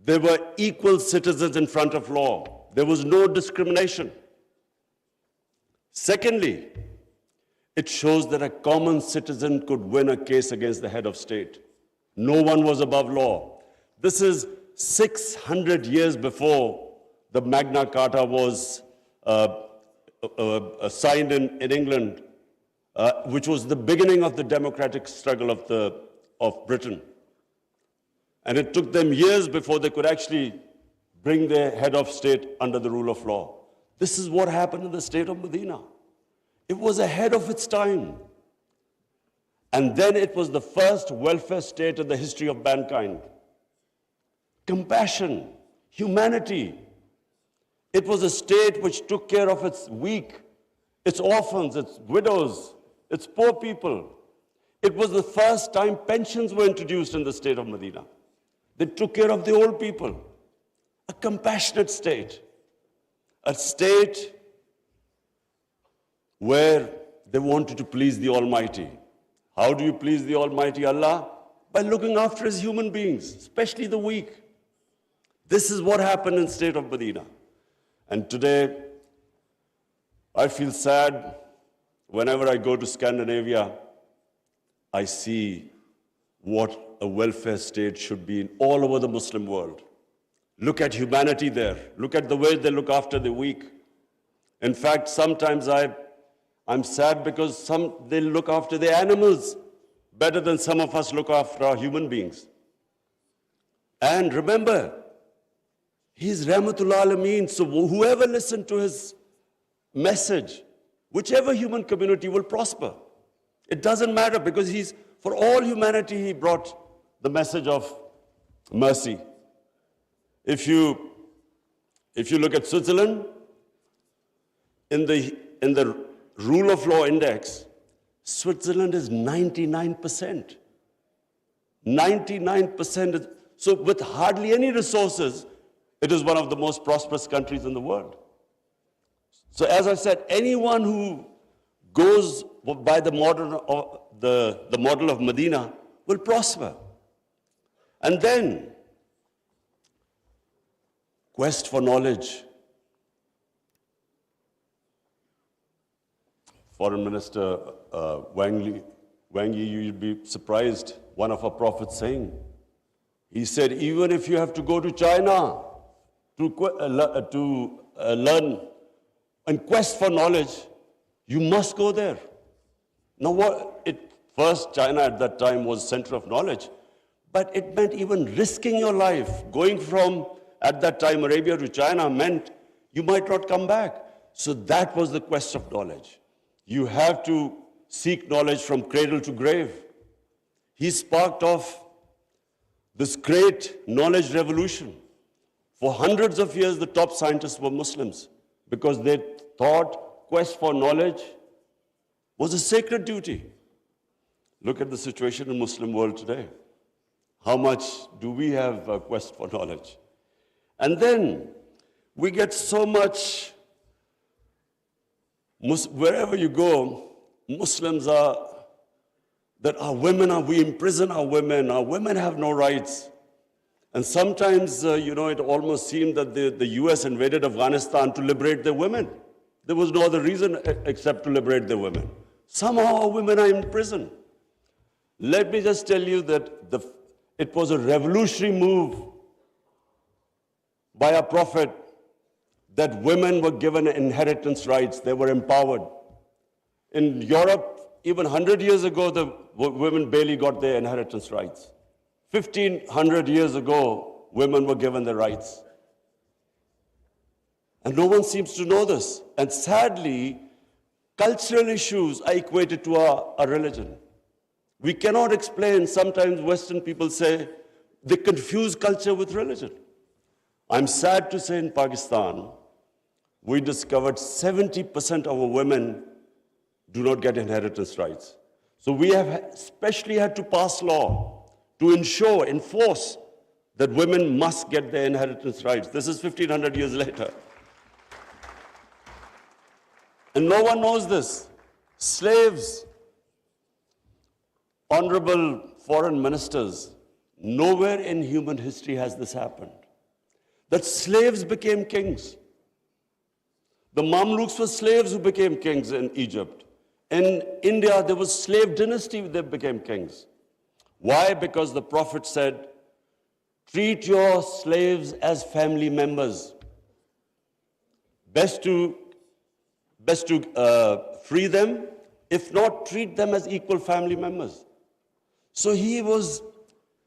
They were equal citizens in front of law. There was no discrimination. Secondly, it shows that a common citizen could win a case against the head of state. No one was above law. This is 600 years before the Magna Carta was signed in England, which was the beginning of the democratic struggle of Britain. And it took them years before they could actually bring their head of state under the rule of law. This is what happened in the state of Medina. It was ahead of its time. And then it was the first welfare state in the history of mankind. Compassion, humanity. It was a state which took care of its weak, its orphans, its widows, its poor people. It was the first time pensions were introduced in the state of Medina. They took care of the old people. A compassionate state. A state where they wanted to please the Almighty. How do you please the Almighty Allah? By looking after His human beings, especially the weak. This is what happened in the state of Medina. And today, I feel sad whenever I go to Scandinavia. I see what a welfare state should be in all over the Muslim world. Look at humanity there. Look at the way they look after the weak. In fact, sometimes I'm sad because they look after the animals better than some of us look after our human beings. And remember, He's Rahmatul Alameen, so whoever listened to His message, whichever human community will prosper. It doesn't matter because for all humanity, He brought the message of mercy. If you look at Switzerland, in the rule of law index, Switzerland is 99%. 99%. So with hardly any resources, it is one of the most prosperous countries in the world. So as I said, anyone who goes by the model of Medina will prosper. And then, quest for knowledge. Foreign Minister Wang Yi, you'd be surprised, one of our prophets saying, he said, even if you have to go to China to learn and quest for knowledge, you must go there. Now, first China at that time was center of knowledge, but it meant even risking your life. Going from, at that time, Arabia to China meant you might not come back. So that was the quest of knowledge. You have to seek knowledge from cradle to grave. He sparked off this great knowledge revolution. For hundreds of years, the top scientists were Muslims because they thought quest for knowledge was a sacred duty. Look at the situation in the Muslim world today. How much do we have a quest for knowledge? And then we get so much, wherever you go, Muslims we imprison our women have no rights. And sometimes, it almost seemed that the US invaded Afghanistan to liberate their women. There was no other reason except to liberate their women. Somehow our women are in prison. Let me just tell you that it was a revolutionary move by our Prophet that women were given inheritance rights. They were empowered. In Europe, even 100 years ago, the women barely got their inheritance rights. 1,500 years ago, women were given their rights. And no one seems to know this. And sadly, cultural issues are equated to our religion. We cannot explain, sometimes Western people say, they confuse culture with religion. I'm sad to say in Pakistan, we discovered 70% of our women do not get inheritance rights. So we have especially had to pass law to enforce that women must get their inheritance rights. This is 1,500 years later. And no one knows this. Slaves, honorable foreign ministers, nowhere in human history has this happened. That slaves became kings. The Mamluks were slaves who became kings in Egypt. In India, there was slave dynasty that became kings. Why? Because the Prophet said, treat your slaves as family members. Best to free them, if not, treat them as equal family members. So he was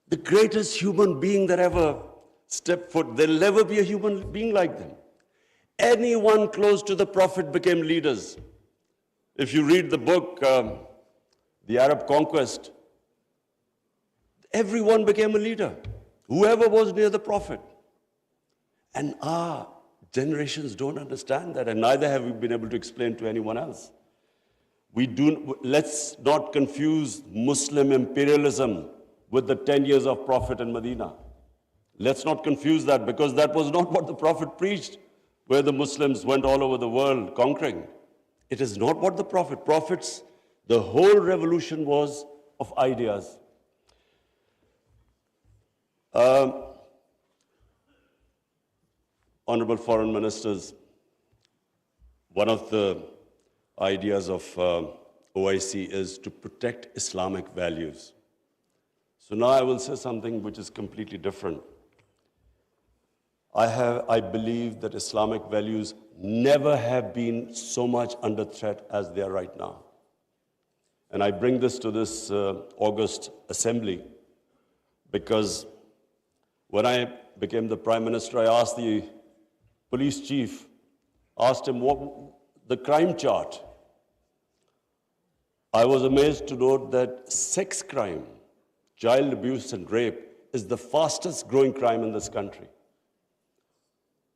the greatest human being that ever stepped foot. There'll never be a human being like them. Anyone close to the Prophet became leaders. If you read the book, The Arab Conquest, everyone became a leader, whoever was near the Prophet. And our generations don't understand that, and neither have we been able to explain to anyone else. Let's not confuse Muslim imperialism with the 10 years of Prophet in Medina. Let's not confuse that, because that was not what the Prophet preached, where the Muslims went all over the world conquering. It is not what the Prophet's, the whole revolution was of ideas. Honorable foreign ministers, one of the ideas of OIC is to protect Islamic values. So now I will say something which is completely different. I believe that Islamic values never have been so much under threat as they are right now. And I bring this to this August assembly because when I became the Prime Minister, I asked the police chief, asked him what the crime chart. I was amazed to note that sex crime, child abuse and rape is the fastest growing crime in this country.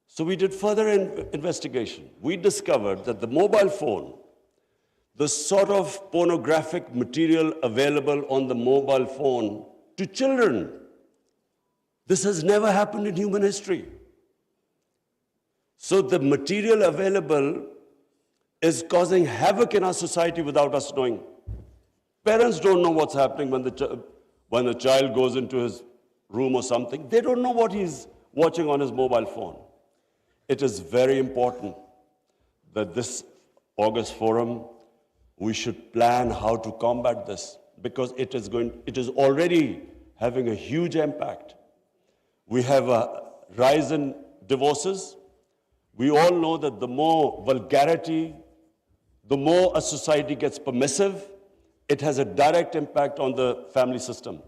So we did further investigation. We discovered that the mobile phone, the sort of pornographic material available on the mobile phone to children, this has never happened in human history. So the material available is causing havoc in our society without us knowing. Parents don't know what's happening when the child goes into his room or something. They don't know what he's watching on his mobile phone. It is very important that this August forum, we should plan how to combat this, because it is already having a huge impact. We have a rise in divorces. We all know that the more vulgarity, the more a society gets permissive, it has a direct impact on the family system.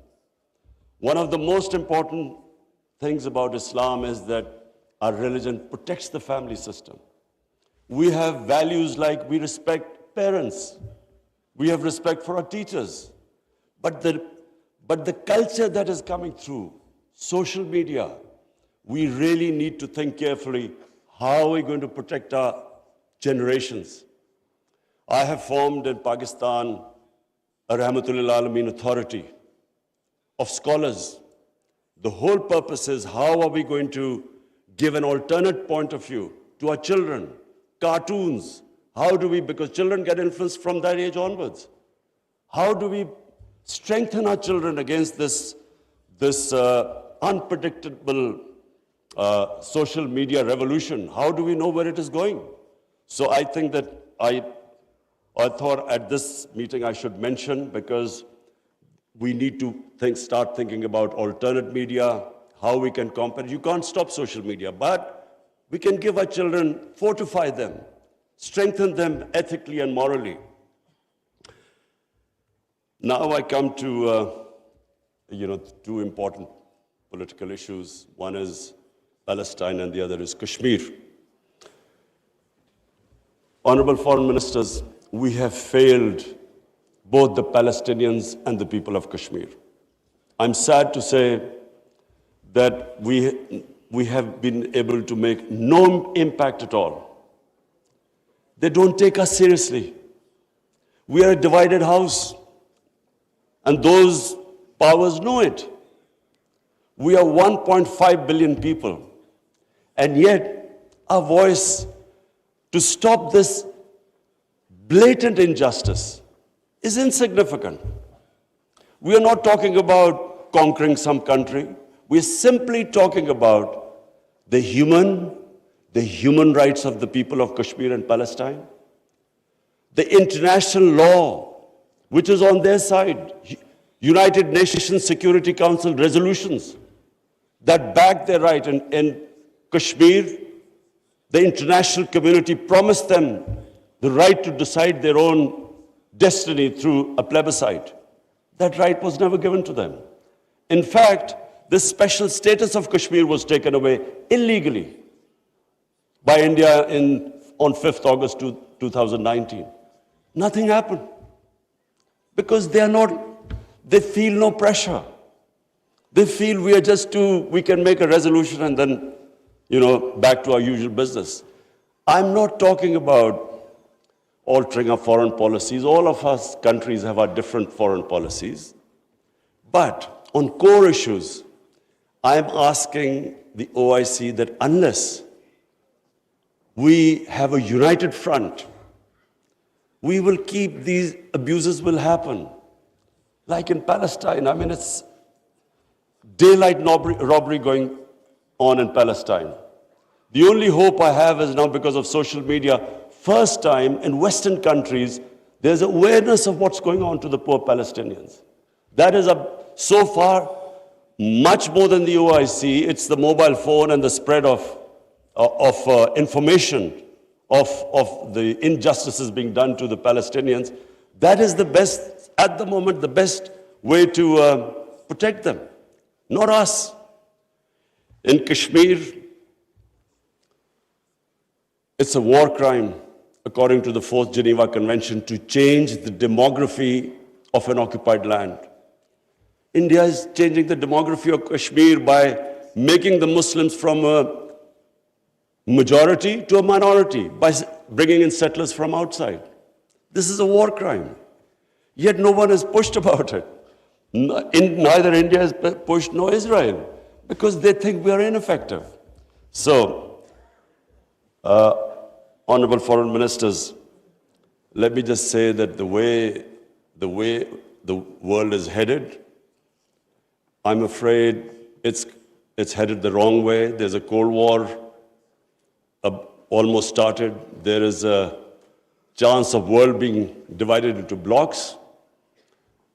One of the most important things about Islam is that our religion protects the family system. We have values like we respect parents. We have respect for our teachers. But the culture that is coming through, social media, we really need to think carefully, how are we going to protect our generations? I have formed in Pakistan a Rahmatul Alameen authority of scholars. The whole purpose is how are we going to give an alternate point of view to our children, cartoons. How do we, because children get influenced from that age onwards. How do we strengthen our children against this unpredictable social media revolution? How do we know where it is going? So I think that I thought at this meeting I should mention, because we need to start thinking about alternate media, how we can combat. You can't stop social media, but we can give our children, fortify them, strengthen them ethically and morally. Now I come to two important political issues. One is Palestine and the other is Kashmir. Honorable foreign ministers, we have failed both the Palestinians and the people of Kashmir. I'm sad to say that we have been able to make no impact at all. They don't take us seriously. We are a divided house, and those powers know it. We are 1.5 billion people, and yet our voice to stop this blatant injustice is insignificant. We are not talking about conquering some country. We're simply talking about the human rights of the people of Kashmir and Palestine, the international law, which is on their side, United Nations Security Council resolutions that back their right. In Kashmir, the international community promised them the right to decide their own destiny through a plebiscite. That right was never given to them. In fact, the special status of Kashmir was taken away illegally by India on 5th August 2019. Nothing happened because they feel no pressure. They feel we can make a resolution and then, back to our usual business. I'm not talking about altering our foreign policies. All of us countries have our different foreign policies. But on core issues, I'm asking the OIC that unless we have a united front, we will keep these abuses will happen. Like in Palestine, it's daylight robbery going on in Palestine. The only hope I have is now because of social media, first time in Western countries, there's awareness of what's going on to the poor Palestinians. That is so far much more than the OIC. It's the mobile phone and the spread of information of the injustices being done to the Palestinians. That is the best, at the moment, the best way to protect them, not us. In Kashmir, it's a war crime, according to the 4th Geneva Convention, to change the demography of an occupied land. India is changing the demography of Kashmir by making the Muslims from a majority to a minority, by bringing in settlers from outside. This is a war crime. Yet no one has pushed about it. Neither India has pushed nor Israel, because they think we are ineffective. So, honorable foreign ministers, let me just say that the way the world is headed, I'm afraid it's headed the wrong way. There's a Cold War almost started. There is a chance of world being divided into blocks.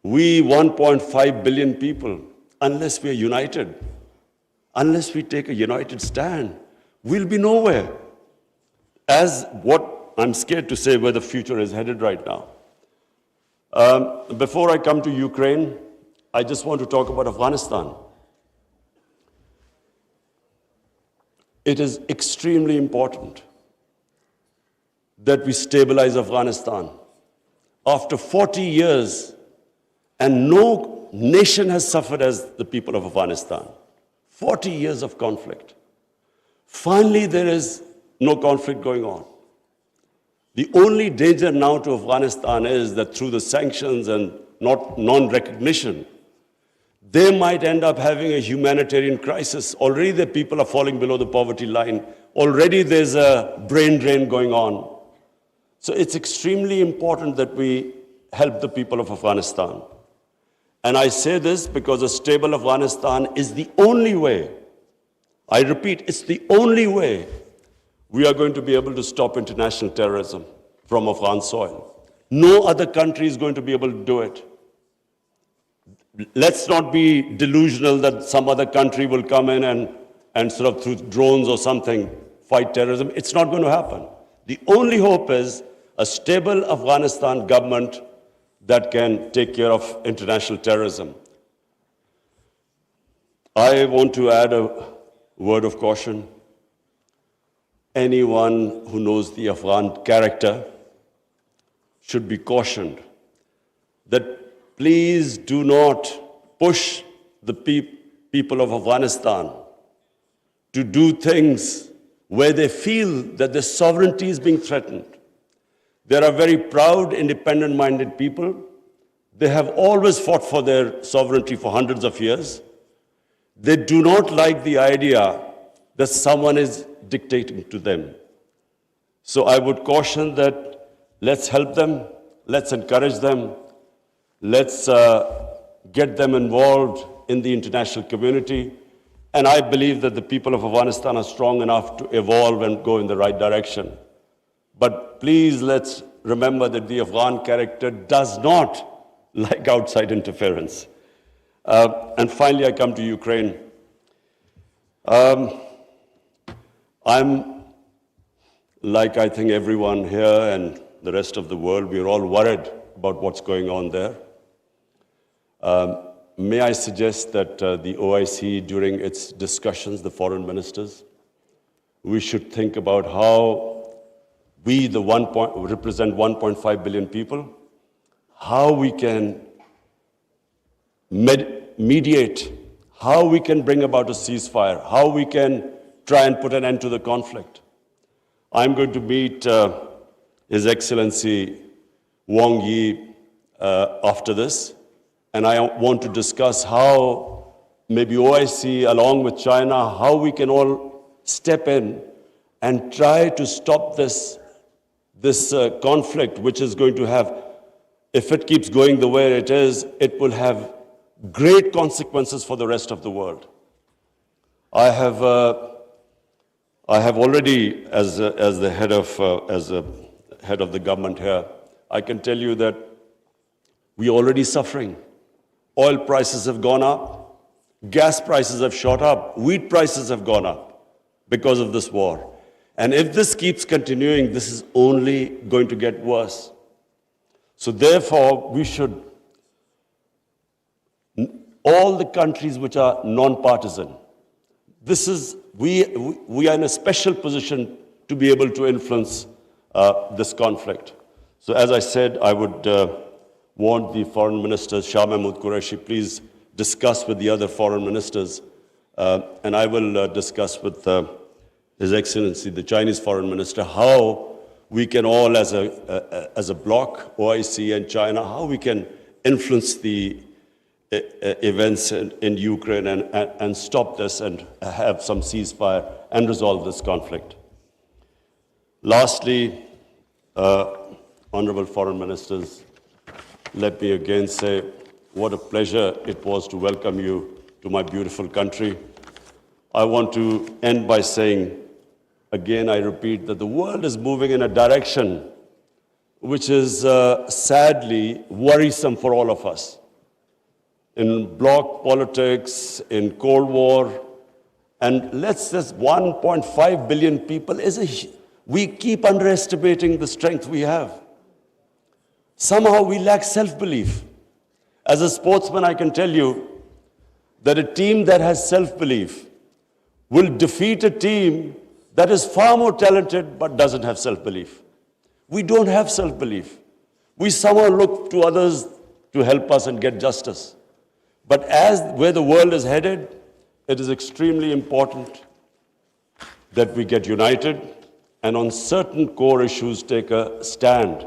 We 1.5 billion people, unless we are united, unless we take a united stand, we'll be nowhere. As what I'm scared to say where the future is headed right now. Before I come to Ukraine, I just want to talk about Afghanistan. It is extremely important that we stabilize Afghanistan. After 40 years, and no nation has suffered as the people of Afghanistan. 40 years of conflict. Finally, there is no conflict going on. The only danger now to Afghanistan is that through the sanctions and non-recognition, they might end up having a humanitarian crisis. Already the people are falling below the poverty line. Already there's a brain drain going on. So it's extremely important that we help the people of Afghanistan. And I say this because a stable Afghanistan is the only way, I repeat, it's the only way we are going to be able to stop international terrorism from Afghan soil. No other country is going to be able to do it. Let's not be delusional that some other country will come in and sort of through drones or something fight terrorism. It's not going to happen. The only hope is a stable Afghanistan government that can take care of international terrorism. I want to add a word of caution. Anyone who knows the Afghan character should be cautioned that please do not push the people of Afghanistan to do things where they feel that their sovereignty is being threatened. They are very proud, independent-minded people. They have always fought for their sovereignty for hundreds of years. They do not like the idea that someone is dictating to them. So I would caution that let's help them, let's encourage them, let's get them involved in the international community. And I believe that the people of Afghanistan are strong enough to evolve and go in the right direction. But please let's remember that the Afghan character does not like outside interference. And finally, I come to Ukraine. I'm, like I think everyone here and the rest of the world, we're all worried about what's going on there. May I suggest that the OIC, during its discussions, the foreign ministers, we should think about how we, represent 1.5 billion people, how we can mediate, how we can bring about a ceasefire, how we can try and put an end to the conflict. I'm going to meet His Excellency Wang Yi after this, and I want to discuss how maybe OIC, along with China, how we can all step in and try to stop this conflict, which is going to have, if it keeps going the way it is, it will have great consequences for the rest of the world. I have already, as the head of the government here, I can tell you that we are already suffering. Oil prices have gone up, gas prices have shot up, wheat prices have gone up because of this war. And if this keeps continuing, this is only going to get worse. So therefore, we should, all the countries which are non-partisan, we are in a special position to be able to influence this conflict. So as I said, I would want the foreign ministers, Shah Mahmood Qureshi, please discuss with the other foreign ministers, and I will discuss with His Excellency, the Chinese foreign minister, how we can all, as a bloc, OIC and China, how we can influence the events in Ukraine and stop this and have some ceasefire and resolve this conflict. Lastly, honorable foreign ministers, let me again say what a pleasure it was to welcome you to my beautiful country. I want to end by saying, again, I repeat, that the world is moving in a direction which is sadly worrisome for all of us. In bloc politics, in Cold War, and let's just 1.5 billion people we keep underestimating the strength we have. Somehow we lack self-belief. As a sportsman, I can tell you that a team that has self-belief will defeat a team that is far more talented but doesn't have self-belief. We don't have self-belief. We somehow look to others to help us and get justice. But where the world is headed, it is extremely important that we get united and on certain core issues take a stand.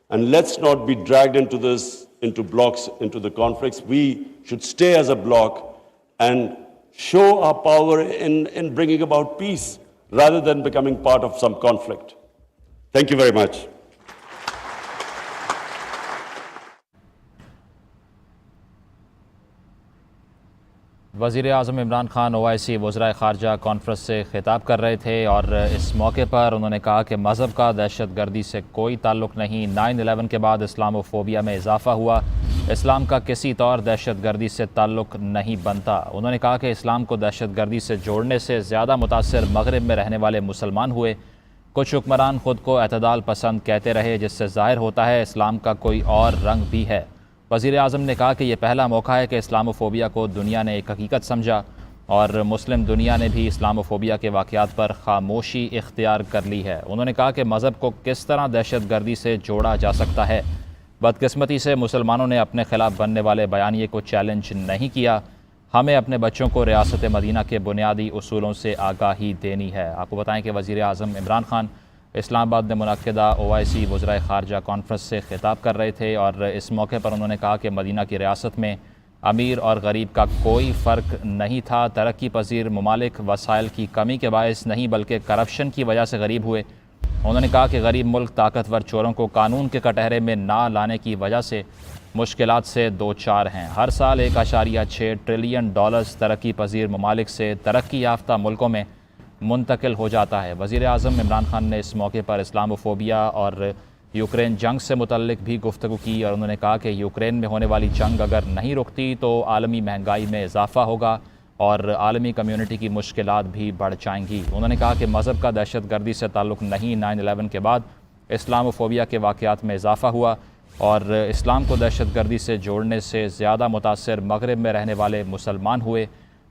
And let's not be dragged into blocks, into the conflicts. We should stay as a bloc and show our power in bringing about peace rather than becoming part of some conflict. Thank you very much. वज़ीर-ए-आज़म Imran Khan OIC वज़राए ख़ारजा conference से ख़िताब कर रहे थे और इस मौके पर उन्होंने कहा कि मज़हब का दहशतगर्दी से कोई ताल्लुक़ नहीं। 9/11 के बाद इस्लामोफोबिया में इजाफ़ा हुआ। इस्लाम का किसी तौर दहशतगर्दी से ताल्लुक़ नहीं बनता। उन्होंने कहा कि इस्लाम को दहशतगर्दी से जोड़ने से ज़्यादा मुतासिर मग़रिब में रहने वाले मुसलमान हुए। कुछ हुक्मरान ख़ुद को एतदाल पसंद कहते रहे, जिससे ज़ाहिर होता है इस्लाम का कोई और रंग भी है। वज़ीर-ए-आज़म ने कहा कि यह पहला मौका है कि इस्लामोफोबिया को दुनिया ने एक हकीकत समझा और मुस्लिम दुनिया ने भी इस्लामोफोबिया के वाक़यात पर खामोशी इख्तियार कर ली है। उन्होंने कहा कि मज़हब को किस तरह दहशतगर्दी से जोड़ा जा सकता है, بدقسمتی سے مسلمانوں نے اپنے خلاف بننے والے بیانیے کو چیلنج نہیں کیا. ہمیں اپنے بچوں کو ریاست مدینہ کے بنیادی اصولوں سے آگاہی دینی ہے. آپ کو بتائیں کہ وزیر اعظم عمران خان اسلام آباد میں منعقدہ OIC وزرائے خارجہ کانفرنس سے خطاب کر رہے تھے اور اس موقع پر انہوں نے کہا کہ مدینہ کی ریاست میں امیر اور غریب کا کوئی فرق نہیں تھا. ترقی پذیر ممالک وسائل کی کمی کے باعث نہیں بلکہ کرپشن کی وجہ سے غریب ہوئے. انہوں نے کہا کہ غریب ملک طاقتور چوروں کو قانون کے کٹہرے میں نہ لانے کی وجہ سے مشکلات سے دوچار ہیں. ہر سال 1.6 ٹریلین ڈالرز ترقی پذیر ممالک سے ترقی یافتہ ملکوں میں منتقل ہو جاتا ہے. وزیر اعظم عمران خان نے اس موقع پر اسلاموفوبیا اور یوکرین جنگ سے متعلق بھی گفتگو کی اور انہوں نے کہا کہ یوکرین میں ہونے والی جنگ اگر نہیں رکتی تو عالمی مہنگائی میں اضافہ ہوگا اور عالمی کمیونٹی کی مشکلات بھی بڑھ جائیں گی. انہوں نے کہا کہ مذہب کا دہشت گردی سے تعلق نہیں. 9/11 کے بعد اسلاموفوبیا کے واقعات میں اضافہ ہوا اور اسلام کو دہشت گردی سے جوڑنے سے زیادہ متاثر مغرب میں رہنے والے مسلمان ہوئے.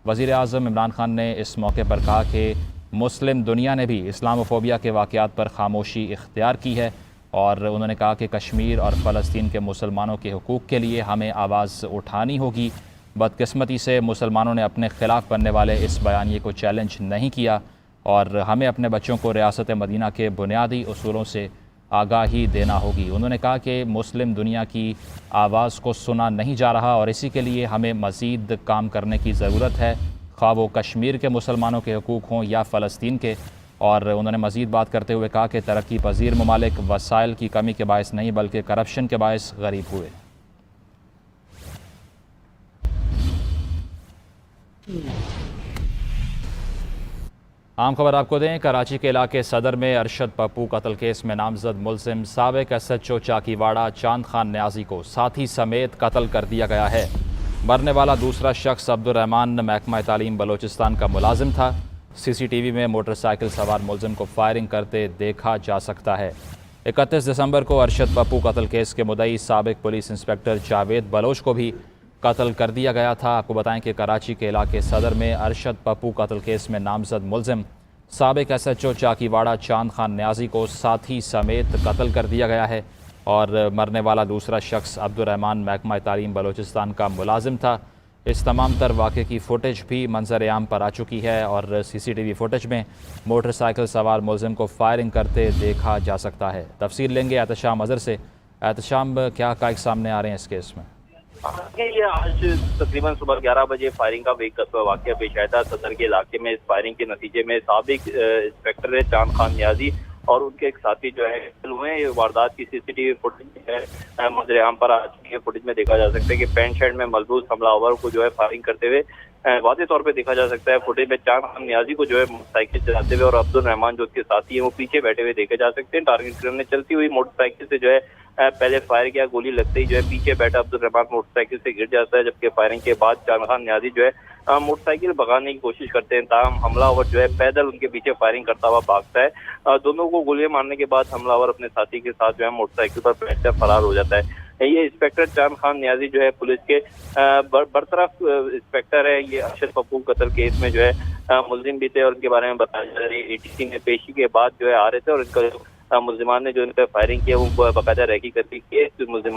وزیر اعظم عمران خان نے اس موقع پر کہا کہ مسلم دنیا نے بھی اسلاموفوبیا کے واقعات پر خاموشی اختیار کی ہے اور انہوں نے کہا کہ کشمیر اور فلسطین کے مسلمانوں کے حقوق کے لیے ہمیں آواز اٹھانی ہوگی. بدقسمتی سے مسلمانوں نے اپنے خلاف بننے والے اس بیانیے کو چیلنج نہیں کیا اور ہمیں اپنے بچوں کو ریاست مدینہ کے بنیادی اصولوں سے آگاہی دینا ہوگی. انہوں نے کہا کہ مسلم دنیا کی آواز کو سنا نہیں جا رہا اور اسی کے لیے ہمیں مزید کام کرنے کی ضرورت ہے، خواہ وہ کشمیر کے مسلمانوں کے حقوق ہوں یا فلسطین کے. اور انہوں نے مزید بات کرتے ہوئے کہا کہ ترقی پذیر ممالک وسائل کی کمی کے باعث نہیں بلکہ کرپشن کے باعث غریب ہوئے. عام خبر آپ کو دیں، کراچی کے علاقے صدر میں ارشد پپو قتل کیس میں نامزد ملزم سابق SHO چاکی واڑہ چاند خان نیازی کو ساتھی سمیت قتل کر دیا گیا ہے. مرنے والا دوسرا شخص عبدالرحمان محکمہ تعلیم بلوچستان کا ملازم تھا. CCTV میں موٹر سائیکل سوار ملزم کو فائرنگ کرتے دیکھا جا سکتا ہے. 31 دسمبر کو ارشد پپو قتل کیس کے مدعی سابق پولیس انسپکٹر جاوید بلوچ کو بھی قتل کر دیا گیا تھا. آپ کو بتائیں کہ کراچی کے علاقے صدر میں ارشد پپو قتل کیس میں نامزد ملزم سابق SHO چاکی واڑہ چاند خان نیازی کو ساتھی سمیت قتل کر دیا گیا ہے اور مرنے والا دوسرا شخص عبدالرحمان محکمہ تعلیم بلوچستان کا ملازم تھا. اس تمام تر واقعے کی فوٹیج بھی منظر عام پر آ چکی ہے اور CCTV فوٹیج میں موٹر سائیکل سوار ملزم کو فائرنگ کرتے دیکھا جا سکتا ہے. تفصیل لیں گے احتشام اظہر سے. احتشام، کیا حقائق سامنے آ رہے ہیں اس کیس میں؟ یہ آج تقریباً صبح 11 بجے فائرنگ کا واقعہ پیش آیا تھا صدر کے علاقے میں. اس فائرنگ کے نتیجے میں سابق انسپکٹر چاند خان نیازی اور ان کے ایک ساتھی جو ہے قتل ہوئے. یہ واردات کی CCTV فوٹیج ہے منظر عام پر آ چکی ہے. فوٹیج میں دیکھا جا سکتا ہے کہ پینٹ شرٹ میں ملبوس حملہ آور کو جو ہے فائرنگ کرتے ہوئے واضح طور پہ دیکھا جا سکتا ہے. فوٹیج میں چاند خان نیازی کو جو ہے موٹر سائیکل چلاتے ہوئے اور عبدالرحمان جو اس کے ساتھی ہیں وہ پیچھے بیٹھے ہوئے دیکھے جا سکتے ہیں. ٹارگٹ کرنے چلتی ہوئی موٹر سائیکل سے جو ہے پہلے فائر کیا، گولی لگتے ہی جو ہے پیچھے بیٹھا عبدالرحمان موٹر سائیکل سے گر جاتا ہے، جبکہ فائرنگ کے بعد چاند خان نیازی جو ہے موٹر سائیکل بھگانے کی کوشش کرتے ہیں. تاہم حملہ آور جو ہے پیدل ان کے پیچھے فائرنگ کرتا ہوا بھاگتا ہے. دونوں کو گولیاں مارنے کے بعد حملہ آور اپنے ساتھی کے ساتھ جو ہے موٹر سائیکل پر بیٹھ کر فرار ہو جاتا ہے. یہ انسپکٹر چاند خان نیازی جو ہے پولیس کے برطرف انسپکٹر ہے. یہ ارشد پپو قتل کیس میں جو ہے ملزم بھی تھے اور ان کے بارے میں بتایا جا رہا ہے ETC میں پیشی کے بعد جو ہے آ رہے تھے اور ان کا ملزمان نے جو ان پہ فائرنگ کیا وہ باقاعدہ ریکی کرتی ہے. ملزمان